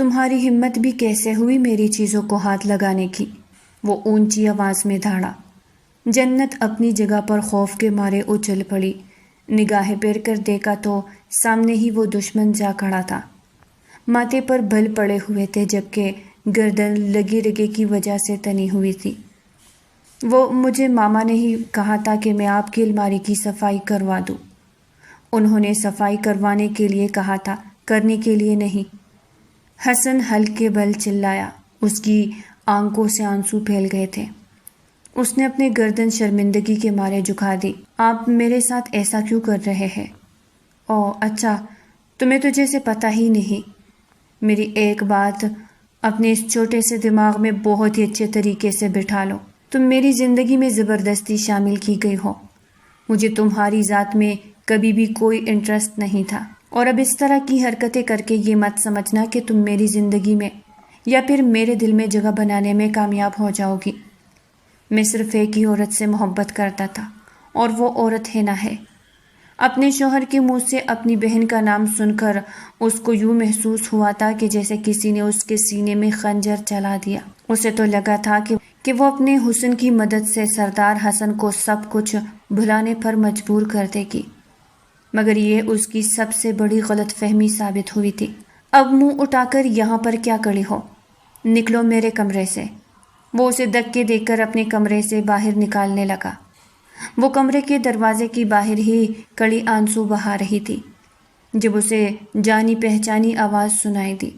تمہاری ہمت بھی کیسے ہوئی میری چیزوں کو ہاتھ لگانے کی؟ وہ اونچی آواز میں دھاڑا۔ جنت اپنی جگہ پر خوف کے مارے اچھل پڑی۔ نگاہیں پھیر کر دیکھا تو سامنے ہی وہ دشمن جا کھڑا تھا۔ ماتھے پر بل پڑے ہوئے تھے جبکہ گردن لگی رگے کی وجہ سے تنی ہوئی تھی۔ وہ مجھے ماما نے ہی کہا تھا کہ میں آپ کی الماری کی صفائی کروا دوں۔ انہوں نے صفائی کروانے کے لیے کہا تھا، کرنے کے لیے نہیں۔ حسن ہلکے بل چلایا۔ اس کی آنکھوں سے آنسو پھیل گئے تھے۔ اس نے اپنے گردن شرمندگی کے مارے جھکا دی۔ آپ میرے ساتھ ایسا کیوں کر رہے ہیں؟ اوہ اچھا، تمہیں تو جیسے پتہ ہی نہیں۔ میری ایک بات اپنے اس چھوٹے سے دماغ میں بہت ہی اچھے طریقے سے بٹھا لو۔ تم میری زندگی میں زبردستی شامل کی گئی ہو۔ مجھے تمہاری ذات میں کبھی بھی کوئی انٹرسٹ نہیں تھا، اور اب اس طرح کی حرکتیں کر کے یہ مت سمجھنا کہ تم میری زندگی میں یا پھر میرے دل میں جگہ بنانے میں کامیاب ہو جاؤ گی۔ میں صرف ایک ہی عورت سے محبت کرتا تھا، اور وہ عورت حنا ہے۔ اپنے شوہر کے منہ سے اپنی بہن کا نام سن کر اس کو یوں محسوس ہوا تھا کہ جیسے کسی نے اس کے سینے میں خنجر چلا دیا۔ اسے تو لگا تھا کہ وہ اپنے حسن کی مدد سے سردار حسن کو سب کچھ بھلانے پر مجبور کر دے گی، مگر یہ اس کی سب سے بڑی غلط فہمی ثابت ہوئی تھی۔ اب منہ اٹھا کر یہاں پر کیا کڑی ہو؟ نکلو میرے کمرے سے۔ وہ اسے دھکے دے کر اپنے کمرے سے باہر نکالنے لگا۔ وہ کمرے کے دروازے کی باہر ہی کڑی آنسو بہا رہی تھی جب اسے جانی پہچانی آواز سنائی دی۔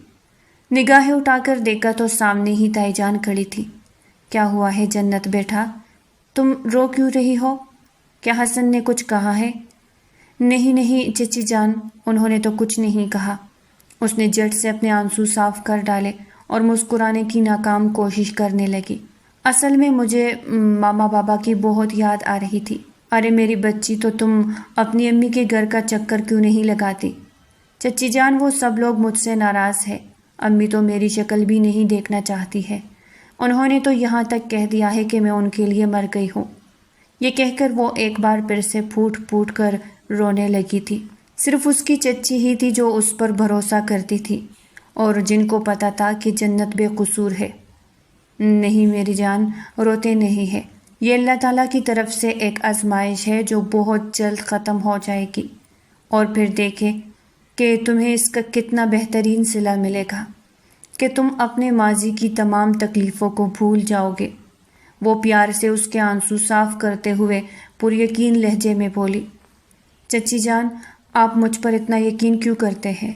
نگاہیں اٹھا کر دیکھا تو سامنے ہی تائی جان کھڑی تھی۔ کیا ہوا ہے جنت بیٹا؟ تم رو کیوں رہی ہو؟ کیا حسن نے کچھ کہا ہے؟ نہیں چچی جان، انہوں نے تو کچھ نہیں کہا۔ اس نے جھٹ سے اپنے آنسو صاف کر ڈالے اور مسکرانے کی ناکام کوشش کرنے لگی۔ اصل میں مجھے ماما بابا کی بہت یاد آ رہی تھی۔ ارے میری بچی، تو تم اپنی امی کے گھر کا چکر کیوں نہیں لگاتی؟ چچی جان، وہ سب لوگ مجھ سے ناراض ہے۔ امی تو میری شکل بھی نہیں دیکھنا چاہتی ہے۔ انہوں نے تو یہاں تک کہہ دیا ہے کہ میں ان کے لیے مر گئی ہوں۔ یہ کہہ کر وہ ایک بار پھر سے پھوٹ پھوٹ کر رونے لگی تھی۔ صرف اس کی چچی ہی تھی جو اس پر بھروسہ کرتی تھی اور جن کو پتا تھا کہ جنت بے قصور ہے۔ نہیں میری جان، روتے نہیں ہے۔ یہ اللہ تعالیٰ کی طرف سے ایک آزمائش ہے جو بہت جلد ختم ہو جائے گی، اور پھر دیکھے کہ تمہیں اس کا کتنا بہترین صلہ ملے گا کہ تم اپنے ماضی کی تمام تکلیفوں کو بھول جاؤ گے۔ وہ پیار سے اس کے آنسو صاف کرتے ہوئے پر یقین لہجے میں بولی، چچی جان، آپ مجھ پر اتنا یقین کیوں کرتے ہیں؟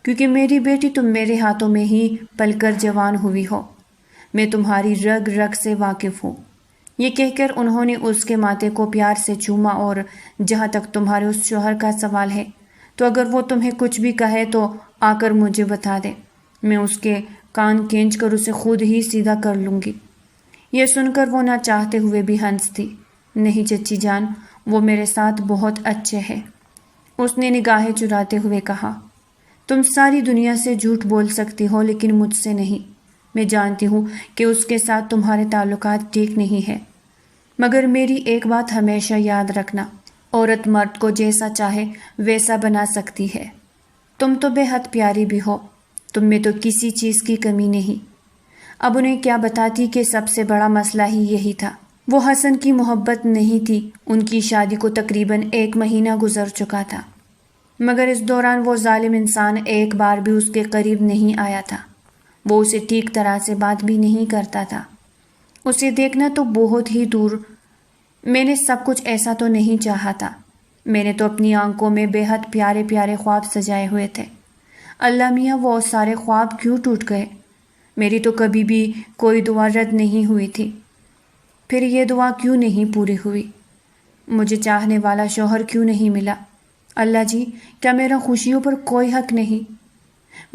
کیونکہ میری بیٹی تم میرے ہاتھوں میں ہی پل کر جوان ہوئی ہو۔ میں تمہاری رگ رگ سے واقف ہوں۔ یہ کہہ کر انہوں نے اس کے ماتھے کو پیار سے چوما، اور جہاں تک تمہارے اس شوہر کا سوال ہے تو اگر وہ تمہیں کچھ بھی کہے تو آ کر مجھے بتا دے، میں اس کے کان کھینچ کر اسے خود ہی سیدھا کر لوں گی۔ یہ سن کر وہ نہ چاہتے ہوئے بھی ہنس دی۔ نہیں چچی جان، وہ میرے ساتھ بہت اچھے ہیں، اس نے نگاہیں چراتے ہوئے کہا۔ تم ساری دنیا سے جھوٹ بول سکتی ہو لیکن مجھ سے نہیں۔ میں جانتی ہوں کہ اس کے ساتھ تمہارے تعلقات ٹھیک نہیں ہیں، مگر میری ایک بات ہمیشہ یاد رکھنا، عورت مرد کو جیسا چاہے ویسا بنا سکتی ہے۔ تم تو بے حد پیاری بھی ہو، تم میں تو کسی چیز کی کمی نہیں۔ اب انہیں کیا بتاتی کہ سب سے بڑا مسئلہ ہی یہی تھا۔ وہ حسن کی محبت نہیں تھی۔ ان کی شادی کو تقریباً 1 مہینہ گزر چکا تھا، مگر اس دوران وہ ظالم انسان ایک بار بھی اس کے قریب نہیں آیا تھا۔ وہ اسے ٹھیک طرح سے بات بھی نہیں کرتا تھا۔ اسے دیکھنا تو بہت ہی دور۔ میں نے سب کچھ ایسا تو نہیں چاہا تھا۔ میں نے تو اپنی آنکھوں میں بے حد پیارے پیارے خواب سجائے ہوئے تھے۔ اللہ میاں، وہ سارے خواب کیوں ٹوٹ گئے؟ میری تو کبھی بھی کوئی دعا رد نہیں ہوئی تھی، پھر یہ دعا کیوں نہیں پوری ہوئی؟ مجھے چاہنے والا شوہر کیوں نہیں ملا؟ اللہ جی، کیا میرا خوشیوں پر کوئی حق نہیں؟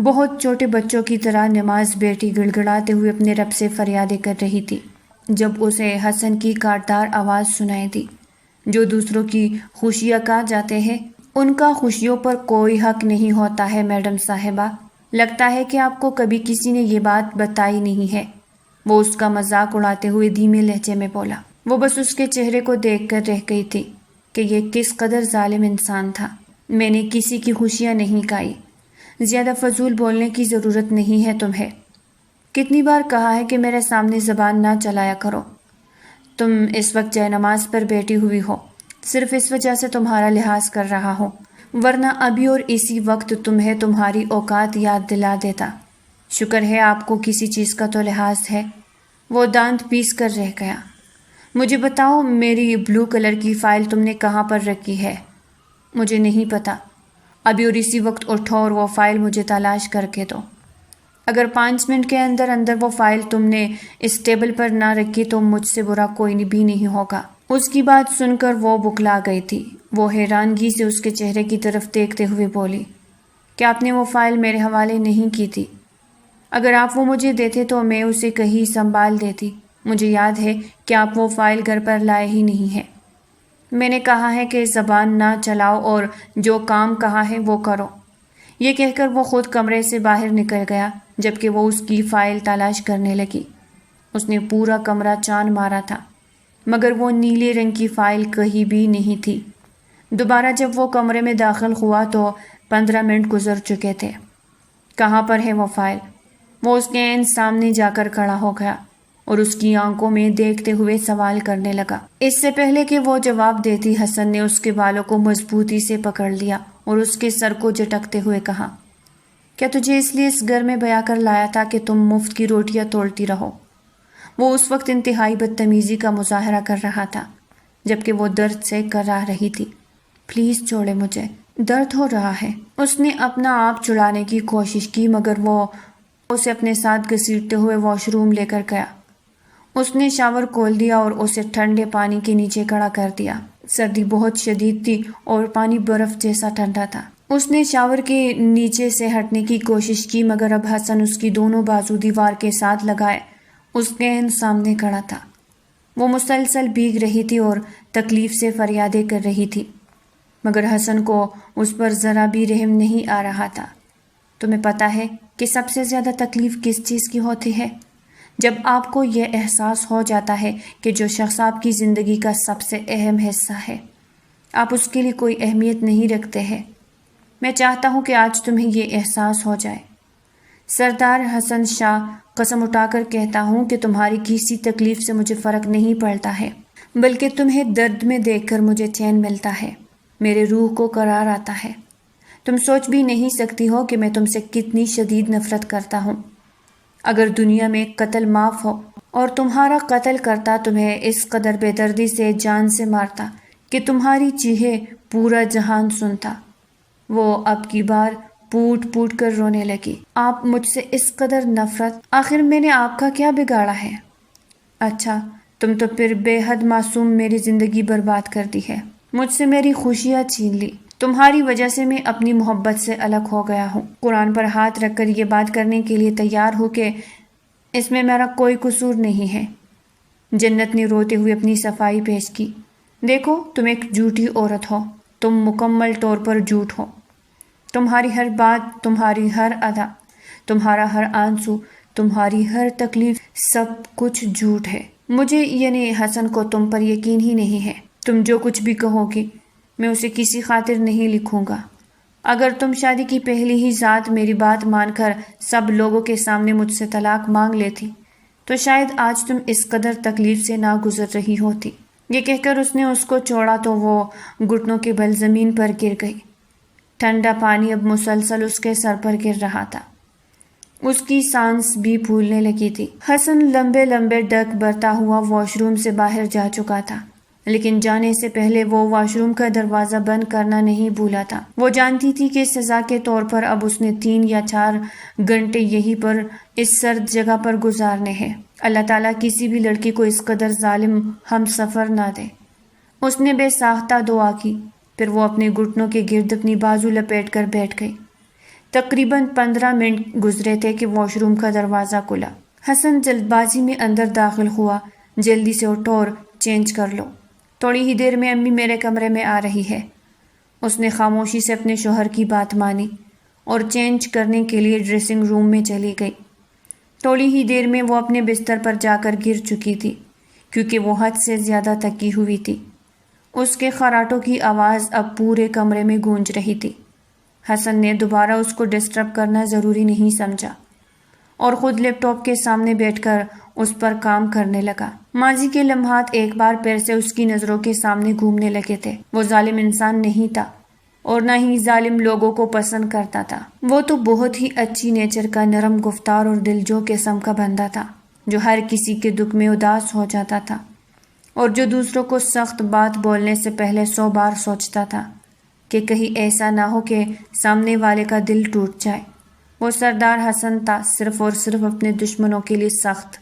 بہت چھوٹے بچوں کی طرح نماز بیٹی گڑ گڑاتے ہوئے اپنے رب سے فریادیں کر رہی تھی جب اسے حسن کی کاٹدار آواز سنائی دی، جو دوسروں کی خوشیاں کھا جاتے ہیں ان کا خوشیوں پر کوئی حق نہیں ہوتا ہے میڈم صاحبہ۔ لگتا ہے کہ آپ کو کبھی کسی نے یہ بات بتائی نہیں ہے۔ وہ اس کا مذاق اڑاتے ہوئے دھیمے لہجے میں بولا۔ وہ بس اس کے چہرے کو دیکھ کر رہ گئی تھی کہ یہ کس قدر ظالم انسان تھا۔ میں نے کسی کی خوشیاں نہیں کھائی، زیادہ فضول بولنے کی ضرورت نہیں ہے تمہیں۔ کتنی بار کہا ہے کہ میرے سامنے زبان نہ چلایا کرو۔ تم اس وقت جائے نماز پر بیٹھی ہوئی ہو، صرف اس وجہ سے تمہارا لحاظ کر رہا ہوں، ورنہ ابھی اور اسی وقت تمہیں تمہاری اوقات یاد دلا دیتا۔ شکر ہے آپ کو کسی چیز کا تو لحاظ ہے۔ وہ دانت پیس کر رہ گیا۔ مجھے بتاؤ، میری بلو کلر کی فائل تم نے کہاں پر رکھی ہے؟ مجھے نہیں پتا۔ ابھی اور اسی وقت اٹھو اور وہ فائل مجھے تلاش کر کے دو۔ اگر 5 منٹ کے اندر اندر وہ فائل تم نے اس ٹیبل پر نہ رکھی تو مجھ سے برا کوئی بھی نہیں ہوگا۔ اس کی بات سن کر وہ بکلا گئی تھی۔ وہ حیرانگی سے اس کے چہرے کی طرف دیکھتے ہوئے بولی، کیا آپ نے وہ فائل میرے حوالے نہیں کی تھی؟ اگر آپ وہ مجھے دیتے تو میں اسے کہیں سنبھال دیتی۔ مجھے یاد ہے کہ آپ وہ فائل گھر پر لائے ہی نہیں ہیں۔ میں نے کہا ہے کہ زبان نہ چلاؤ اور جو کام کہا ہے وہ کرو۔ یہ کہہ کر وہ خود کمرے سے باہر نکل گیا، جبکہ وہ اس کی فائل تلاش کرنے لگی۔ اس نے پورا کمرہ چان مارا تھا، مگر وہ نیلے رنگ کی فائل کہیں بھی نہیں تھی۔ دوبارہ جب وہ کمرے میں داخل ہوا تو 15 منٹ گزر چکے تھے۔ کہاں پر ہے وہ فائل؟ وہ اس کے عین سامنے جا کر کھڑا ہو گیا اور اس کی آنکھوں میں دیکھتے ہوئے سوال کرنے لگا۔ اس سے پہلے کہ وہ جواب دیتی، حسن نے اس کے بالوں کو مضبوطی سے پکڑ لیا اور اس کے سر کو جھٹکتے ہوئے کہا، کیا تجھے اس لیے اس گھر میں بیا کر لایا تھا کہ تم مفت کی روٹیاں توڑتی رہو؟ وہ اس وقت انتہائی بدتمیزی کا مظاہرہ کر رہا تھا، جبکہ وہ درد سے کرا رہی تھی۔ پلیز چھوڑے مجھے، درد ہو رہا ہے۔ اس نے اپنا آپ چھڑانے کی کوشش کی، مگر وہ اسے اپنے ساتھ گھسیٹتے ہوئے واش روم لے کر گیا۔ اس نے شاور کھول دیا اور اسے ٹھنڈے پانی کے نیچے کھڑا کر دیا۔ سردی بہت شدید تھی اور پانی برف جیسا ٹھنڈا تھا۔ اس نے شاور کے نیچے سے ہٹنے کی کوشش کی، مگر اب حسن اس کی دونوں بازو دیوار کے ساتھ لگائے اس کے عین سامنے کھڑا تھا۔ وہ مسلسل بھیگ رہی تھی اور تکلیف سے فریادیں کر رہی تھی، مگر حسن کو اس پر ذرا بھی رحم نہیں آ رہا تھا۔ تمہیں پتا ہے کہ سب سے زیادہ تکلیف کس چیز کی ہوتی ہے؟ جب آپ کو یہ احساس ہو جاتا ہے کہ جو شخص آپ کی زندگی کا سب سے اہم حصہ ہے، آپ اس کے لیے کوئی اہمیت نہیں رکھتے ہیں۔ میں چاہتا ہوں کہ آج تمہیں یہ احساس ہو جائے۔ سردار حسن شاہ، قسم اٹھا کر کہتا ہوں کہ تمہاری کسی تکلیف سے مجھے فرق نہیں پڑتا ہے، بلکہ تمہیں درد میں دیکھ کر مجھے چین ملتا ہے، میرے روح کو قرار آتا ہے۔ تم سوچ بھی نہیں سکتی ہو کہ میں تم سے کتنی شدید نفرت کرتا ہوں۔ اگر دنیا میں قتل معاف ہو اور تمہارا قتل کرتا تمہیں اس قدر بے دردی سے جان سے مارتا کہ تمہاری چیخیں پورا جہان سنتا۔ وہ اب کی بار پوٹ پوٹ کر رونے لگی۔ آپ مجھ سے اس قدر نفرت، آخر میں نے آپ کا کیا بگاڑا ہے؟ اچھا، تم تو پھر بے حد معصوم میری زندگی برباد کر دی ہے، مجھ سے میری خوشیاں چھین لی۔ تمہاری وجہ سے میں اپنی محبت سے الگ ہو گیا ہوں۔ قرآن پر ہاتھ رکھ کر یہ بات کرنے کے لیے تیار ہوں کہ اس میں میرا کوئی قصور نہیں ہے۔ جنت نے روتے ہوئے اپنی صفائی پیش کی۔ دیکھو، تم ایک جھوٹی عورت ہو، تم مکمل طور پر جھوٹ ہو۔ تمہاری ہر بات، تمہاری ہر ادا، تمہارا ہر آنسو، تمہاری ہر تکلیف، سب کچھ جھوٹ ہے۔ مجھے یعنی حسن کو تم پر یقین ہی نہیں ہے۔ تم جو کچھ بھی کہو گی میں اسے کسی خاطر نہیں لکھوں گا۔ اگر تم شادی کی پہلی ہی ذات میری بات مان کر سب لوگوں کے سامنے مجھ سے طلاق مانگ لیتی تو شاید آج تم اس قدر تکلیف سے نہ گزر رہی ہوتی۔ یہ کہہ کر اس نے اس کو چھوڑا تو وہ گھٹنوں کے بل زمین پر گر گئی۔ ٹھنڈا پانی اب مسلسل اس کے سر پر گر رہا تھا۔ اس کی سانس بھی پھولنے لگی تھی۔ حسن لمبے لمبے ڈگ بھرتا ہوا واش روم سے باہر جا چکا تھا، لیکن جانے سے پہلے وہ واش روم کا دروازہ بند کرنا نہیں بھولا تھا۔ وہ جانتی تھی کہ سزا کے طور پر اب اس نے 3 یا 4 گھنٹے یہیں پر اس سرد جگہ پر گزارنے ہیں۔ اللہ تعالیٰ کسی بھی لڑکی کو اس قدر ظالم ہم سفر نہ دے۔ اس نے بے ساختہ دعا کی، پھر وہ اپنے گھٹنوں کے گرد اپنی بازو لپیٹ کر بیٹھ گئی۔ تقریباً 15 منٹ گزرے تھے کہ واش روم کا دروازہ کھلا۔ حسن جلد بازی میں اندر داخل ہوا۔ جلدی سے اٹھو اور چینج کر لو، تھوڑی ہی دیر میں امی میرے کمرے میں آ رہی ہے۔ اس نے خاموشی سے اپنے شوہر کی بات مانی اور چینج کرنے کے لیے ڈریسنگ روم میں چلی گئی۔ تھوڑی ہی دیر میں وہ اپنے بستر پر جا کر گر چکی تھی، کیونکہ وہ حد سے زیادہ تھکی ہوئی تھی۔ اس کے خراٹوں کی آواز اب پورے کمرے میں گونج رہی تھی۔ حسن نے دوبارہ اس کو ڈسٹرب کرنا ضروری نہیں سمجھا اور خود لیپ ٹاپ کے سامنے بیٹھ کر اس پر کام کرنے لگا۔ ماضی کے لمحات ایک بار پھر سے اس کی نظروں کے سامنے گھومنے لگے تھے۔ وہ ظالم انسان نہیں تھا اور نہ ہی ظالم لوگوں کو پسند کرتا تھا۔ وہ تو بہت ہی اچھی نیچر کا، نرم گفتار اور دلجو قسم کا بندہ تھا، جو ہر کسی کے دکھ میں اداس ہو جاتا تھا اور جو دوسروں کو سخت بات بولنے سے پہلے 100 بار سوچتا تھا کہ کہیں ایسا نہ ہو کہ سامنے والے کا دل ٹوٹ جائے۔ وہ سردار حسن تھا، صرف اور صرف اپنے دشمنوں کے لیے سخت،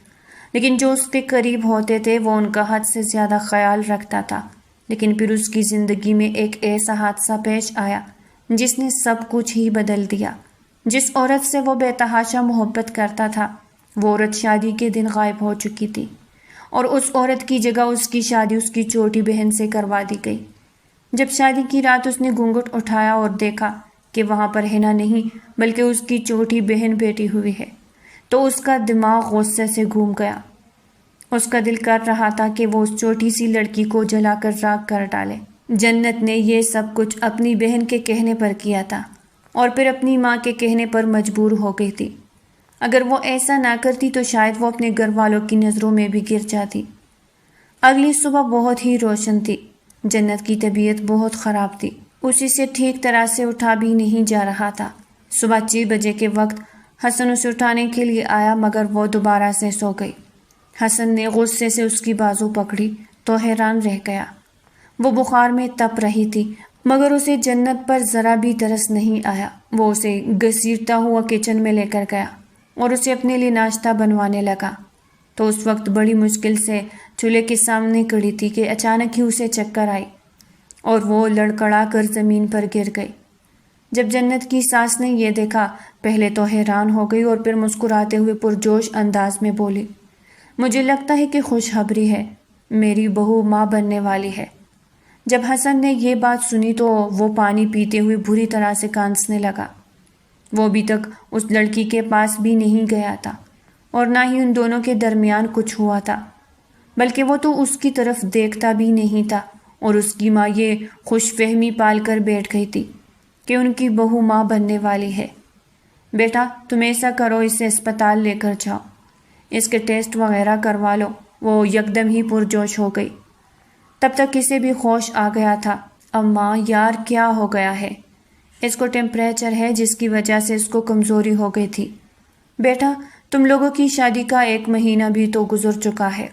لیکن جو اس کے قریب ہوتے تھے وہ ان کا حد سے زیادہ خیال رکھتا تھا۔ لیکن پھر اس کی زندگی میں ایک ایسا حادثہ پیش آیا جس نے سب کچھ ہی بدل دیا۔ جس عورت سے وہ بے تحاشا محبت کرتا تھا، وہ عورت شادی کے دن غائب ہو چکی تھی اور اس عورت کی جگہ اس کی شادی اس کی چھوٹی بہن سے کروا دی گئی۔ جب شادی کی رات اس نے گھونگھٹ اٹھایا اور دیکھا کہ وہاں پر حنا نہیں بلکہ اس کی چھوٹی بہن بیٹھی ہوئی ہے، تو اس کا دماغ غصے سے گھوم گیا۔ اس کا دل کر رہا تھا کہ وہ اس چھوٹی سی لڑکی کو جلا کر راکھ کر ڈالے۔ جنت نے یہ سب کچھ اپنی بہن کے کہنے پر کیا تھا اور پھر اپنی ماں کے کہنے پر مجبور ہو گئی تھی۔ اگر وہ ایسا نہ کرتی تو شاید وہ اپنے گھر والوں کی نظروں میں بھی گر جاتی۔ اگلی صبح بہت ہی روشن تھی۔ جنت کی طبیعت بہت خراب تھی، اسی سے ٹھیک طرح سے اٹھا بھی نہیں جا رہا تھا۔ صبح 6 بجے کے وقت حسن اسے اٹھانے کے لیے آیا مگر وہ دوبارہ سے سو گئی۔ حسن نے غصے سے اس کی بازو پکڑی تو حیران رہ گیا۔ وہ بخار میں تپ رہی تھی مگر اسے جنت پر ذرا بھی ترس نہیں آیا۔ وہ اسے گھسیٹتا ہوا کچن میں لے کر گیا اور اسے اپنے لیے ناشتہ بنوانے لگا۔ تو اس وقت بڑی مشکل سے چولہے کے سامنے کھڑی تھی کہ اچانک ہی اسے چکر آئی اور وہ لڑکھڑا کر زمین پر گر گئی۔ جب جنت کی ساس نے یہ دیکھا، پہلے تو حیران ہو گئی اور پھر مسکراتے ہوئے پرجوش انداز میں بولی، مجھے لگتا ہے کہ خوشخبری ہے، میری بہو ماں بننے والی ہے۔ جب حسن نے یہ بات سنی تو وہ پانی پیتے ہوئے بری طرح سے کانسنے لگا۔ وہ ابھی تک اس لڑکی کے پاس بھی نہیں گیا تھا اور نہ ہی ان دونوں کے درمیان کچھ ہوا تھا، بلکہ وہ تو اس کی طرف دیکھتا بھی نہیں تھا اور اس کی ماں یہ خوش فہمی پال کر بیٹھ گئی تھی کہ ان کی بہو ماں بننے والی ہے۔ بیٹا تم ایسا کرو، اسے اسپتال لے کر جاؤ، اس کے ٹیسٹ وغیرہ کروا لو۔ وہ یکدم ہی پرجوش ہو گئی۔ تب تک اسے بھی ہوش آ گیا تھا۔ اماں یار کیا ہو گیا ہے؟ اس کو ٹیمپریچر ہے جس کی وجہ سے اس کو کمزوری ہو گئی تھی۔ بیٹا تم لوگوں کی شادی کا 1 مہینہ بھی تو گزر چکا ہے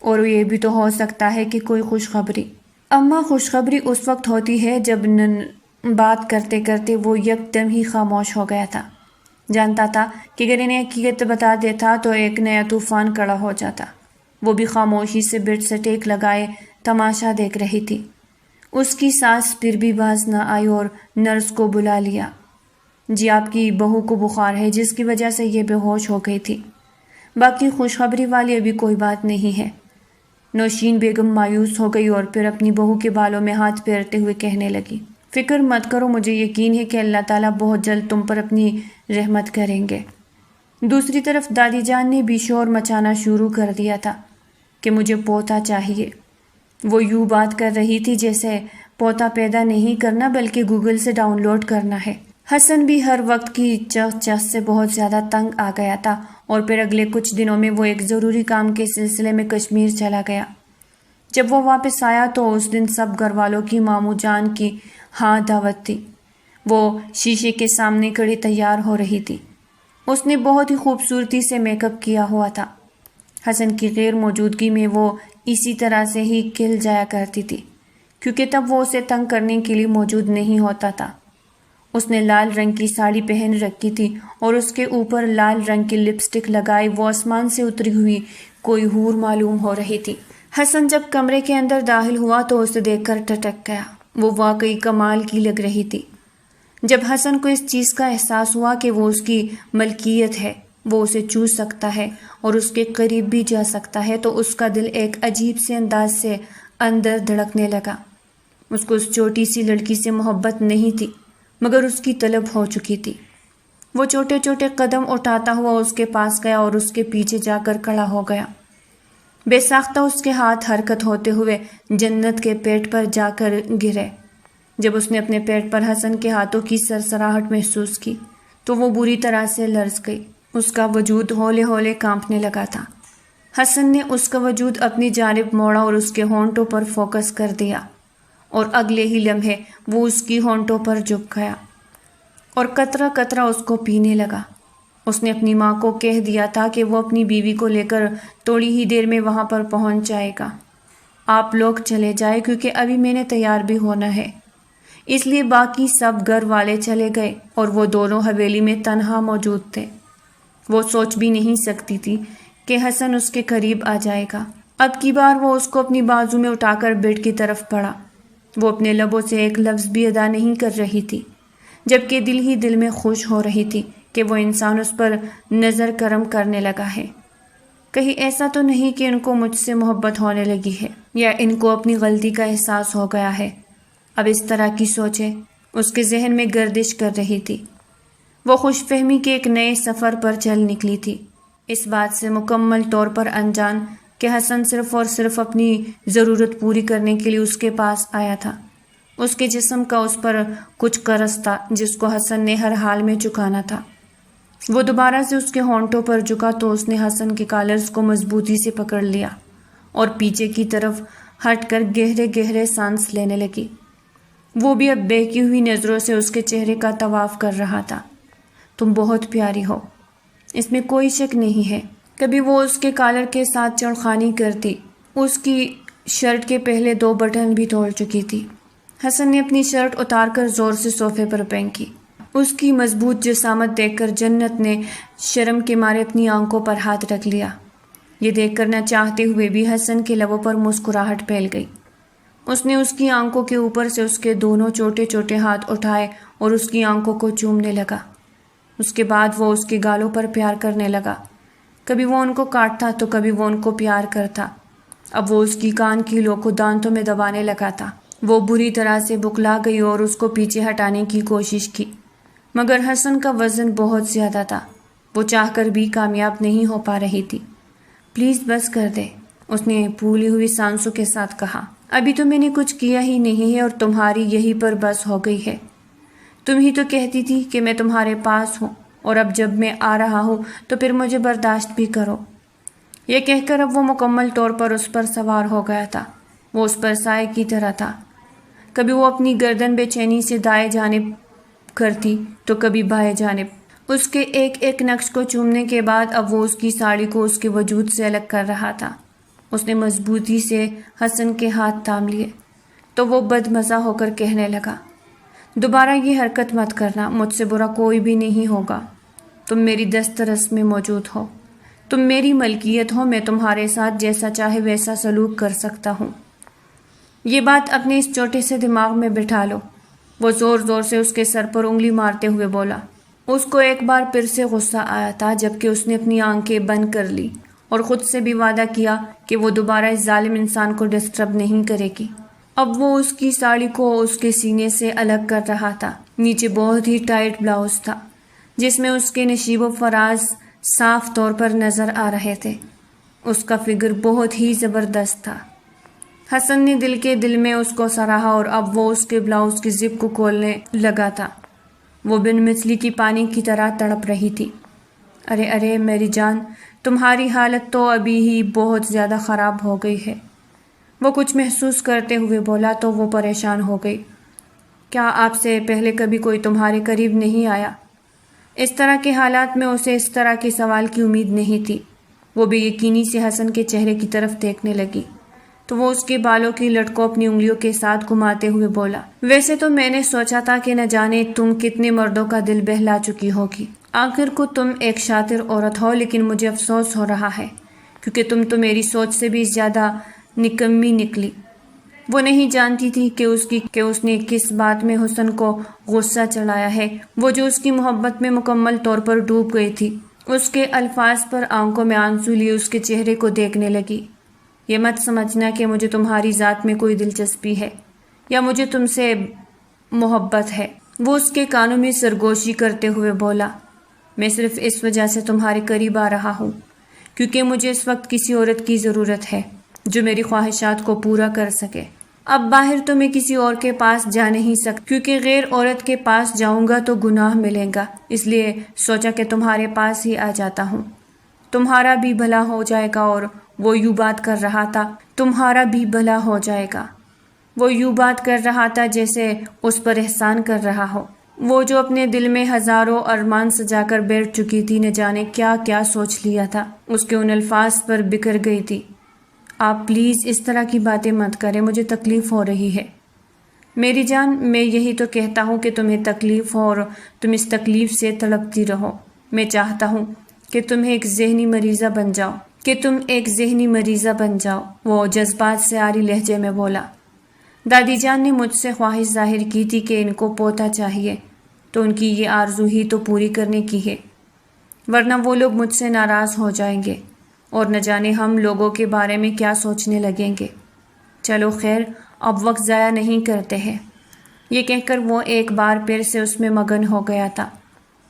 اور یہ بھی تو ہو سکتا ہے کہ کوئی خوشخبری۔ اماں خوشخبری اس وقت ہوتی ہے جب بات کرتے کرتے وہ یکدم ہی خاموش ہو گیا تھا۔ جانتا تھا کہ اگر انہیں حقیقت بتا دیتا تو ایک نیا طوفان کھڑا ہو جاتا۔ وہ بھی خاموشی سے بیڈ سے ٹیک لگائے تماشا دیکھ رہی تھی۔ اس کی سانس پھر بھی باز نہ آئی اور نرس کو بلا لیا۔ جی آپ کی بہو کو بخار ہے جس کی وجہ سے یہ بے ہوش ہو گئی تھی، باقی خوشخبری والی ابھی کوئی بات نہیں ہے۔ نوشین بیگم مایوس ہو گئی اور پھر اپنی بہو کے بالوں میں ہاتھ پھیرتے ہوئے کہنے لگی، فکر مت کرو، مجھے یقین ہے کہ اللہ تعالیٰ بہت جلد تم پر اپنی رحمت کریں گے۔ دوسری طرف دادی جان نے بھی شور مچانا شروع کر دیا تھا کہ مجھے پوتا چاہیے۔ وہ یوں بات کر رہی تھی جیسے پوتا پیدا نہیں کرنا بلکہ گوگل سے ڈاؤن لوڈ کرنا ہے۔ حسن بھی ہر وقت کی چہ سے بہت زیادہ تنگ آ گیا تھا اور پھر اگلے کچھ دنوں میں وہ ایک ضروری کام کے سلسلے میں کشمیر چلا گیا۔ جب وہ واپس آیا تو اس دن سب گھر والوں کی ماموں جان کی دعوت تھی۔ وہ شیشے کے سامنے کھڑی تیار ہو رہی تھی۔ اس نے بہت ہی خوبصورتی سے میک اپ کیا ہوا تھا۔ حسن کی غیر موجودگی میں وہ اسی طرح سے ہی کھل جایا کرتی تھی کیونکہ تب وہ اسے تنگ کرنے کے لیے موجود نہیں ہوتا تھا۔ اس نے لال رنگ کی ساڑی پہن رکھی تھی اور اس کے اوپر لال رنگ کی لپسٹک لگائی وہ آسمان سے اتری ہوئی کوئی حور معلوم ہو رہی تھی۔ حسن جب کمرے کے اندر داخل ہوا تو اسے دیکھ کر ٹٹک گیا۔ وہ واقعی کمال کی لگ رہی تھی۔ جب حسن کو اس چیز کا احساس ہوا کہ وہ اس کی ملکیت ہے، وہ اسے چھو سکتا ہے اور اس کے قریب بھی جا سکتا ہے، تو اس کا دل ایک عجیب سے انداز سے اندر دھڑکنے لگا۔ اس کو اس چھوٹی سی لڑکی سے محبت نہیں تھی مگر اس کی طلب ہو چکی تھی۔ وہ چھوٹے چھوٹے قدم اٹھاتا ہوا اس کے پاس گیا اور اس کے پیچھے جا کر کھڑا ہو گیا۔ بے ساختہ اس کے ہاتھ حرکت ہوتے ہوئے جنت کے پیٹ پر جا کر گرے۔ جب اس نے اپنے پیٹ پر حسن کے ہاتھوں کی سرسراہٹ محسوس کی تو وہ بری طرح سے لرز گئی۔ اس کا وجود ہولے ہولے کانپنے لگا تھا۔ حسن نے اس کا وجود اپنی جانب موڑا اور اس کے ہونٹوں پر فوکس کر دیا، اور اگلے ہی لمحے وہ اس کی ہونٹوں پر جھک گیا اور قطرہ قطرہ اس کو پینے لگا۔ اس نے اپنی ماں کو کہہ دیا تھا کہ وہ اپنی بیوی کو لے کر تھوڑی ہی دیر میں وہاں پر پہنچ جائے گا۔ آپ لوگ چلے جائیں کیونکہ ابھی میں نے تیار بھی ہونا ہے۔ اس لیے باقی سب گھر والے چلے گئے اور وہ دونوں حویلی میں تنہا موجود تھے۔ وہ سوچ بھی نہیں سکتی تھی کہ حسن اس کے قریب آ جائے گا۔ اب کی بار وہ اس کو اپنی بازو میں اٹھا کر بیڈ کی طرف بڑھا۔ وہ اپنے لبوں سے ایک لفظ بھی ادا نہیں کر رہی تھی، جبکہ دل ہی دل میں خوش ہو رہی تھی کہ وہ انسان اس پر نظر کرم کرنے لگا ہے۔ کہیں ایسا تو نہیں کہ ان کو مجھ سے محبت ہونے لگی ہے، یا ان کو اپنی غلطی کا احساس ہو گیا ہے۔ اب اس طرح کی سوچیں اس کے ذہن میں گردش کر رہی تھی۔ وہ خوش فہمی کے ایک نئے سفر پر چل نکلی تھی، اس بات سے مکمل طور پر انجان کہ حسن صرف اور صرف اپنی ضرورت پوری کرنے کے لیے اس کے پاس آیا تھا۔ اس کے جسم کا اس پر کچھ قرض تھا جس کو حسن نے ہر حال میں چکانا تھا۔ وہ دوبارہ سے اس کے ہونٹوں پر جھکا تو اس نے حسن کے کالرز کو مضبوطی سے پکڑ لیا اور پیچھے کی طرف ہٹ کر گہرے گہرے سانس لینے لگی۔ وہ بھی اب بہکی ہوئی نظروں سے اس کے چہرے کا طواف کر رہا تھا۔ تم بہت پیاری ہو، اس میں کوئی شک نہیں ہے۔ کبھی وہ اس کے کالر کے ساتھ چھڑخانی کرتی، اس کی شرٹ کے پہلے 2 بٹن بھی توڑ چکی تھی۔ حسن نے اپنی شرٹ اتار کر زور سے صوفے پر پھینکی۔ اس کی مضبوط جسامت دیکھ کر جنت نے شرم کے مارے اپنی آنکھوں پر ہاتھ رکھ لیا۔ یہ دیکھ کر نہ چاہتے ہوئے بھی حسن کے لبوں پر مسکراہٹ پھیل گئی۔ اس نے اس کی آنکھوں کے اوپر سے اس کے دونوں چھوٹے چھوٹے ہاتھ اٹھائے اور اس کی آنکھوں کو چومنے لگا۔ اس کے بعد وہ اس کے گالوں پر پیار کرنے لگا۔ کبھی وہ ان کو کاٹتا تو کبھی وہ ان کو پیار کرتا۔ اب وہ اس کی کان کی لو کو دانتوں میں دبانے لگا تھا۔ وہ بری طرح سے بکلا گئی اور اس کو پیچھے ہٹانے کی کوشش کی، مگر حسن کا وزن بہت زیادہ تھا۔ وہ چاہ کر بھی کامیاب نہیں ہو پا رہی تھی۔ پلیز بس کر دے، اس نے پھولی ہوئی سانسوں کے ساتھ کہا۔ ابھی تو میں نے کچھ کیا ہی نہیں ہے اور تمہاری یہی پر بس ہو گئی ہے۔ تم ہی تو کہتی تھی کہ میں تمہارے پاس ہوں، اور اب جب میں آ رہا ہوں تو پھر مجھے برداشت بھی کرو۔ یہ کہہ کر اب وہ مکمل طور پر اس پر سوار ہو گیا تھا۔ وہ اس پر سائے کی طرح تھا۔ کبھی وہ اپنی گردن بے چینی سے دائیں جانب کرتی تو کبھی بائیں جانب۔ اس کے ایک ایک نقش کو چومنے کے بعد اب وہ اس کی ساڑی کو اس کے وجود سے الگ کر رہا تھا۔ اس نے مضبوطی سے حسن کے ہاتھ تھام لیے تو وہ بدمزہ ہو کر کہنے لگا، دوبارہ یہ حرکت مت کرنا، مجھ سے برا کوئی بھی نہیں ہوگا۔ تم میری دسترس میں موجود ہو، تم میری ملکیت ہو، میں تمہارے ساتھ جیسا چاہے ویسا سلوک کر سکتا ہوں۔ یہ بات اپنے اس چھوٹے سے دماغ میں بٹھا لو۔ وہ زور زور سے اس کے سر پر انگلی مارتے ہوئے بولا۔ اس کو ایک بار پھر سے غصہ آیا تھا، جبکہ اس نے اپنی آنکھیں بند کر لی اور خود سے بھی وعدہ کیا کہ وہ دوبارہ اس ظالم انسان کو ڈسٹرب نہیں کرے گی۔ اب وہ اس کی ساڑی کو اس کے سینے سے الگ کر رہا تھا۔ نیچے بہت ہی ٹائٹ بلاؤز تھا جس میں اس کے نشیب و فراز صاف طور پر نظر آ رہے تھے۔ اس کا فگر بہت ہی زبردست تھا۔ حسن نے دل کے دل میں اس کو سراہا اور اب وہ اس کے بلاؤز کی زپ کو کھولنے لگا تھا۔ وہ بن مچھلی کی پانی کی طرح تڑپ رہی تھی۔ ارے ارے میری جان، تمہاری حالت تو ابھی ہی بہت زیادہ خراب ہو گئی ہے، وہ کچھ محسوس کرتے ہوئے بولا تو وہ پریشان ہو گئی۔ کیا آپ سے پہلے کبھی کوئی تمہارے قریب نہیں آیا؟ اس طرح کے حالات میں اسے اس طرح کے سوال کی امید نہیں تھی۔ وہ بے یقینی سے حسن کے چہرے کی طرف دیکھنے لگی تو وہ اس کے بالوں کی لٹ کو اپنی انگلیوں کے ساتھ گھماتے ہوئے بولا، ویسے تو میں نے سوچا تھا کہ نہ جانے تم کتنے مردوں کا دل بہلا چکی ہوگی۔ آخر کو تم ایک شاطر عورت ہو، لیکن مجھے افسوس ہو رہا ہے کیونکہ تم تو میری سوچ سے بھی زیادہ نکمی نکلی۔ وہ نہیں جانتی تھی کہ اس نے کس بات میں حسن کو غصہ چڑھایا ہے، وہ جو اس کی محبت میں مکمل طور پر ڈوب گئی تھی۔ اس کے الفاظ پر آنکھوں میں آنسو لیے اس کے چہرے کو دیکھنے لگی۔ یہ مت سمجھنا کہ مجھے تمہاری ذات میں کوئی دلچسپی ہے یا مجھے تم سے محبت ہے، وہ اس کے کانوں میں سرگوشی کرتے ہوئے بولا۔ میں صرف اس وجہ سے تمہارے قریب آ رہا ہوں کیونکہ مجھے اس وقت کسی عورت کی ضرورت ہے جو میری خواہشات کو پورا کر سکے۔ اب باہر تو میں کسی اور کے پاس جا نہیں سکتا، کیونکہ غیر عورت کے پاس جاؤں گا تو گناہ ملے گا، اس لیے سوچا کہ تمہارے پاس ہی آ جاتا ہوں، تمہارا بھی بھلا ہو جائے گا۔ اور وہ یوں بات کر رہا تھا، تمہارا بھی بھلا ہو جائے گا، وہ یوں بات کر رہا تھا جیسے اس پر احسان کر رہا ہو۔ وہ جو اپنے دل میں ہزاروں ارمان سجا کر بیٹھ چکی تھی، نہ جانے کیا کیا سوچ لیا تھا، اس کے ان الفاظ پر بکھر گئی تھی۔ آپ پلیز اس طرح کی باتیں مت کریں، مجھے تکلیف ہو رہی ہے۔ میری جان، میں یہی تو کہتا ہوں کہ تمہیں تکلیف ہو اور تم اس تکلیف سے تڑپتی رہو۔ میں چاہتا ہوں کہ تم ایک ذہنی مریضہ بن جاؤ، وہ جذبات سے عاری لہجے میں بولا۔ دادی جان نے مجھ سے خواہش ظاہر کی تھی کہ ان کو پوتا چاہیے، تو ان کی یہ آرزو ہی تو پوری کرنے کی ہے، ورنہ وہ لوگ مجھ سے ناراض ہو جائیں گے اور نہ جانے ہم لوگوں کے بارے میں کیا سوچنے لگیں گے۔ چلو خیر، اب وقت ضائع نہیں کرتے ہیں۔ یہ کہہ کر وہ ایک بار پھر سے اس میں مگن ہو گیا تھا،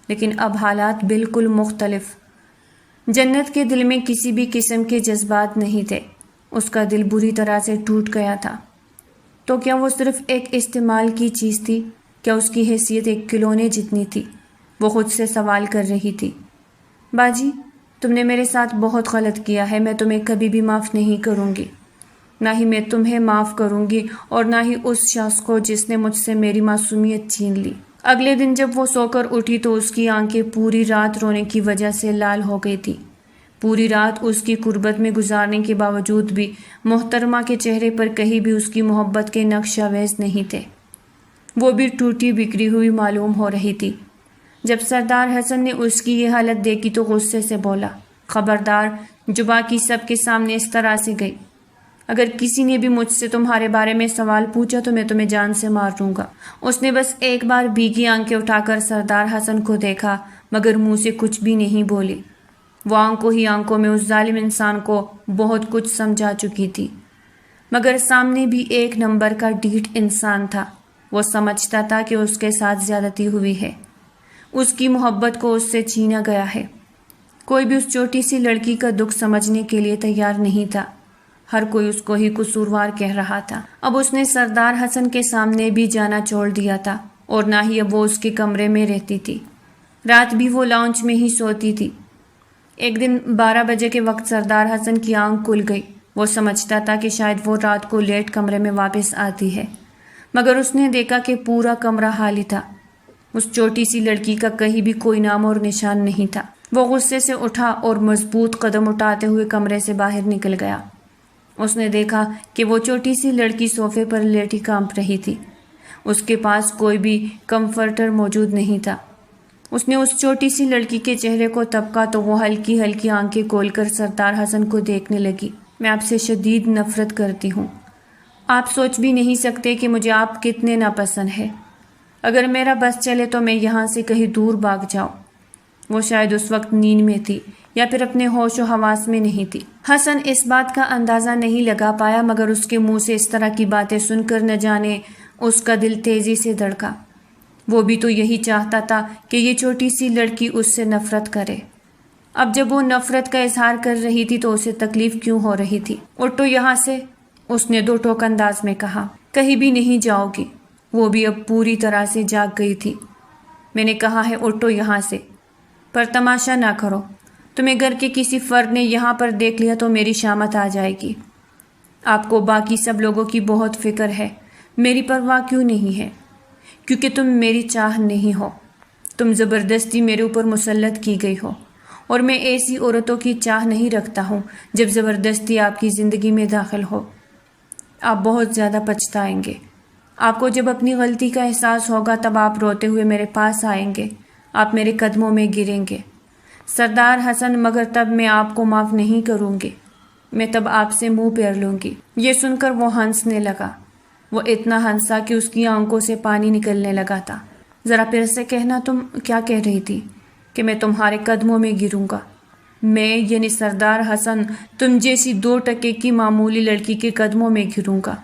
لیکن اب حالات بالکل مختلف۔ جنت کے دل میں کسی بھی قسم کے جذبات نہیں تھے، اس کا دل بری طرح سے ٹوٹ گیا تھا۔ تو کیا وہ صرف ایک استعمال کی چیز تھی؟ کیا اس کی حیثیت ایک کھلونے جتنی تھی؟ وہ خود سے سوال کر رہی تھی۔ باجی، تم نے میرے ساتھ بہت غلط کیا ہے، میں تمہیں کبھی بھی معاف نہیں کروں گی، نہ ہی میں تمہیں معاف کروں گی اور نہ ہی اس شخص کو جس نے مجھ سے میری معصومیت چھین لی۔ اگلے دن جب وہ سو کر اٹھی تو اس کی آنکھیں پوری رات رونے کی وجہ سے لال ہو گئی تھی۔ پوری رات اس کی غربت میں گزارنے کے باوجود بھی محترمہ کے چہرے پر کہیں بھی اس کی محبت کے نقش آویز نہیں تھے، وہ بھی ٹوٹی بکھری ہوئی معلوم ہو رہی تھی۔ جب سردار حسن نے اس کی یہ حالت دیکھی تو غصے سے بولا، خبردار، جو باقی سب کے سامنے اس طرح سے گئی، اگر کسی نے بھی مجھ سے تمہارے بارے میں سوال پوچھا تو میں تمہیں جان سے مار دوں گا۔ اس نے بس ایک بار بھیگی آنکھیں اٹھا کر سردار حسن کو دیکھا، مگر منہ سے کچھ بھی نہیں بولی۔ وہ آنکھوں ہی آنکھوں میں اس ظالم انسان کو بہت کچھ سمجھا چکی تھی، مگر سامنے بھی ایک نمبر کا ڈھیٹ انسان تھا۔ وہ سمجھتا تھا کہ اس کے ساتھ زیادتی ہوئی ہے، اس کی محبت کو اس سے چھینا گیا ہے۔ کوئی بھی اس چھوٹی سی لڑکی کا دکھ سمجھنے کے لیے تیار نہیں تھا، ہر کوئی اس کو ہی قصوروار کہہ رہا تھا۔ اب اس نے سردار حسن کے سامنے بھی جانا چھوڑ دیا تھا، اور نہ ہی اب وہ اس کے کمرے میں رہتی تھی، رات بھی وہ لاؤنج میں ہی سوتی تھی۔ ایک دن 12 بجے کے وقت سردار حسن کی آنکھ کھل گئی۔ وہ سمجھتا تھا کہ شاید وہ رات کو لیٹ کمرے میں واپس آتی ہے، مگر اس نے دیکھا کہ پورا کمرہ خالی تھا، اس چھوٹی سی لڑکی کا کہیں بھی کوئی نام اور نشان نہیں تھا۔ وہ غصے سے اٹھا اور مضبوط قدم اٹھاتے ہوئے کمرے سے باہر نکل گیا۔ اس نے دیکھا کہ وہ چھوٹی سی لڑکی صوفے پر لیٹی کانپ رہی تھی، اس کے پاس کوئی بھی کمفرٹر موجود نہیں تھا۔ اس نے اس چھوٹی سی لڑکی کے چہرے کو تپکا تو وہ ہلکی ہلکی آنکھیں کھول کر سردار حسن کو دیکھنے لگی۔ میں آپ سے شدید نفرت کرتی ہوں، آپ سوچ بھی نہیں سکتے کہ مجھے آپ کتنے ناپسند ہیں۔ اگر میرا بس چلے تو میں یہاں سے کہیں دور بھاگ جاؤں۔ وہ شاید اس وقت نیند میں تھی یا پھر اپنے ہوش و حواس میں نہیں تھی۔ حسن اس بات کا اندازہ نہیں لگا پایا، مگر اس کے منہ سے اس طرح کی باتیں سن کر نہ جانے اس کا دل تیزی سے دھڑکا۔ وہ بھی تو یہی چاہتا تھا کہ یہ چھوٹی سی لڑکی اس سے نفرت کرے۔ اب جب وہ نفرت کا اظہار کر رہی تھی تو اسے تکلیف کیوں ہو رہی تھی؟ اٹھو یہاں سے، اس نے دو ٹوک انداز میں کہا۔ کہیں بھی نہیں جاؤ گی۔ وہ بھی اب پوری طرح سے جاگ گئی تھی۔ میں نے کہا ہے اٹھو یہاں سے، پر تماشا نہ کرو، تمہیں گھر کے کسی فرد نے یہاں پر دیکھ لیا تو میری شامت آ جائے گی۔ آپ کو باقی سب لوگوں کی بہت فکر ہے، میری پرواہ کیوں نہیں ہے؟ کیونکہ تم میری چاہ نہیں ہو، تم زبردستی میرے اوپر مسلط کی گئی ہو، اور میں ایسی عورتوں کی چاہ نہیں رکھتا ہوں جب زبردستی آپ کی زندگی میں داخل ہو۔ آپ بہت زیادہ پچھتائیں گے۔ آپ کو جب اپنی غلطی کا احساس ہوگا تب آپ روتے ہوئے میرے پاس آئیں گے، آپ میرے قدموں میں گریں گے، سردار حسن، مگر تب میں آپ کو معاف نہیں کروں گی، میں تب آپ سے منہ پھیر لوں گی۔ یہ سن کر وہ ہنسنے لگا، وہ اتنا ہنسا کہ اس کی آنکھوں سے پانی نکلنے لگا تھا۔ ذرا پھر سے کہنا، تم کیا کہہ رہی تھی؟ کہ میں تمہارے قدموں میں گروں گا؟ میں یعنی سردار حسن تم جیسی 2 ٹکے کی معمولی لڑکی کے قدموں میں گروں گا،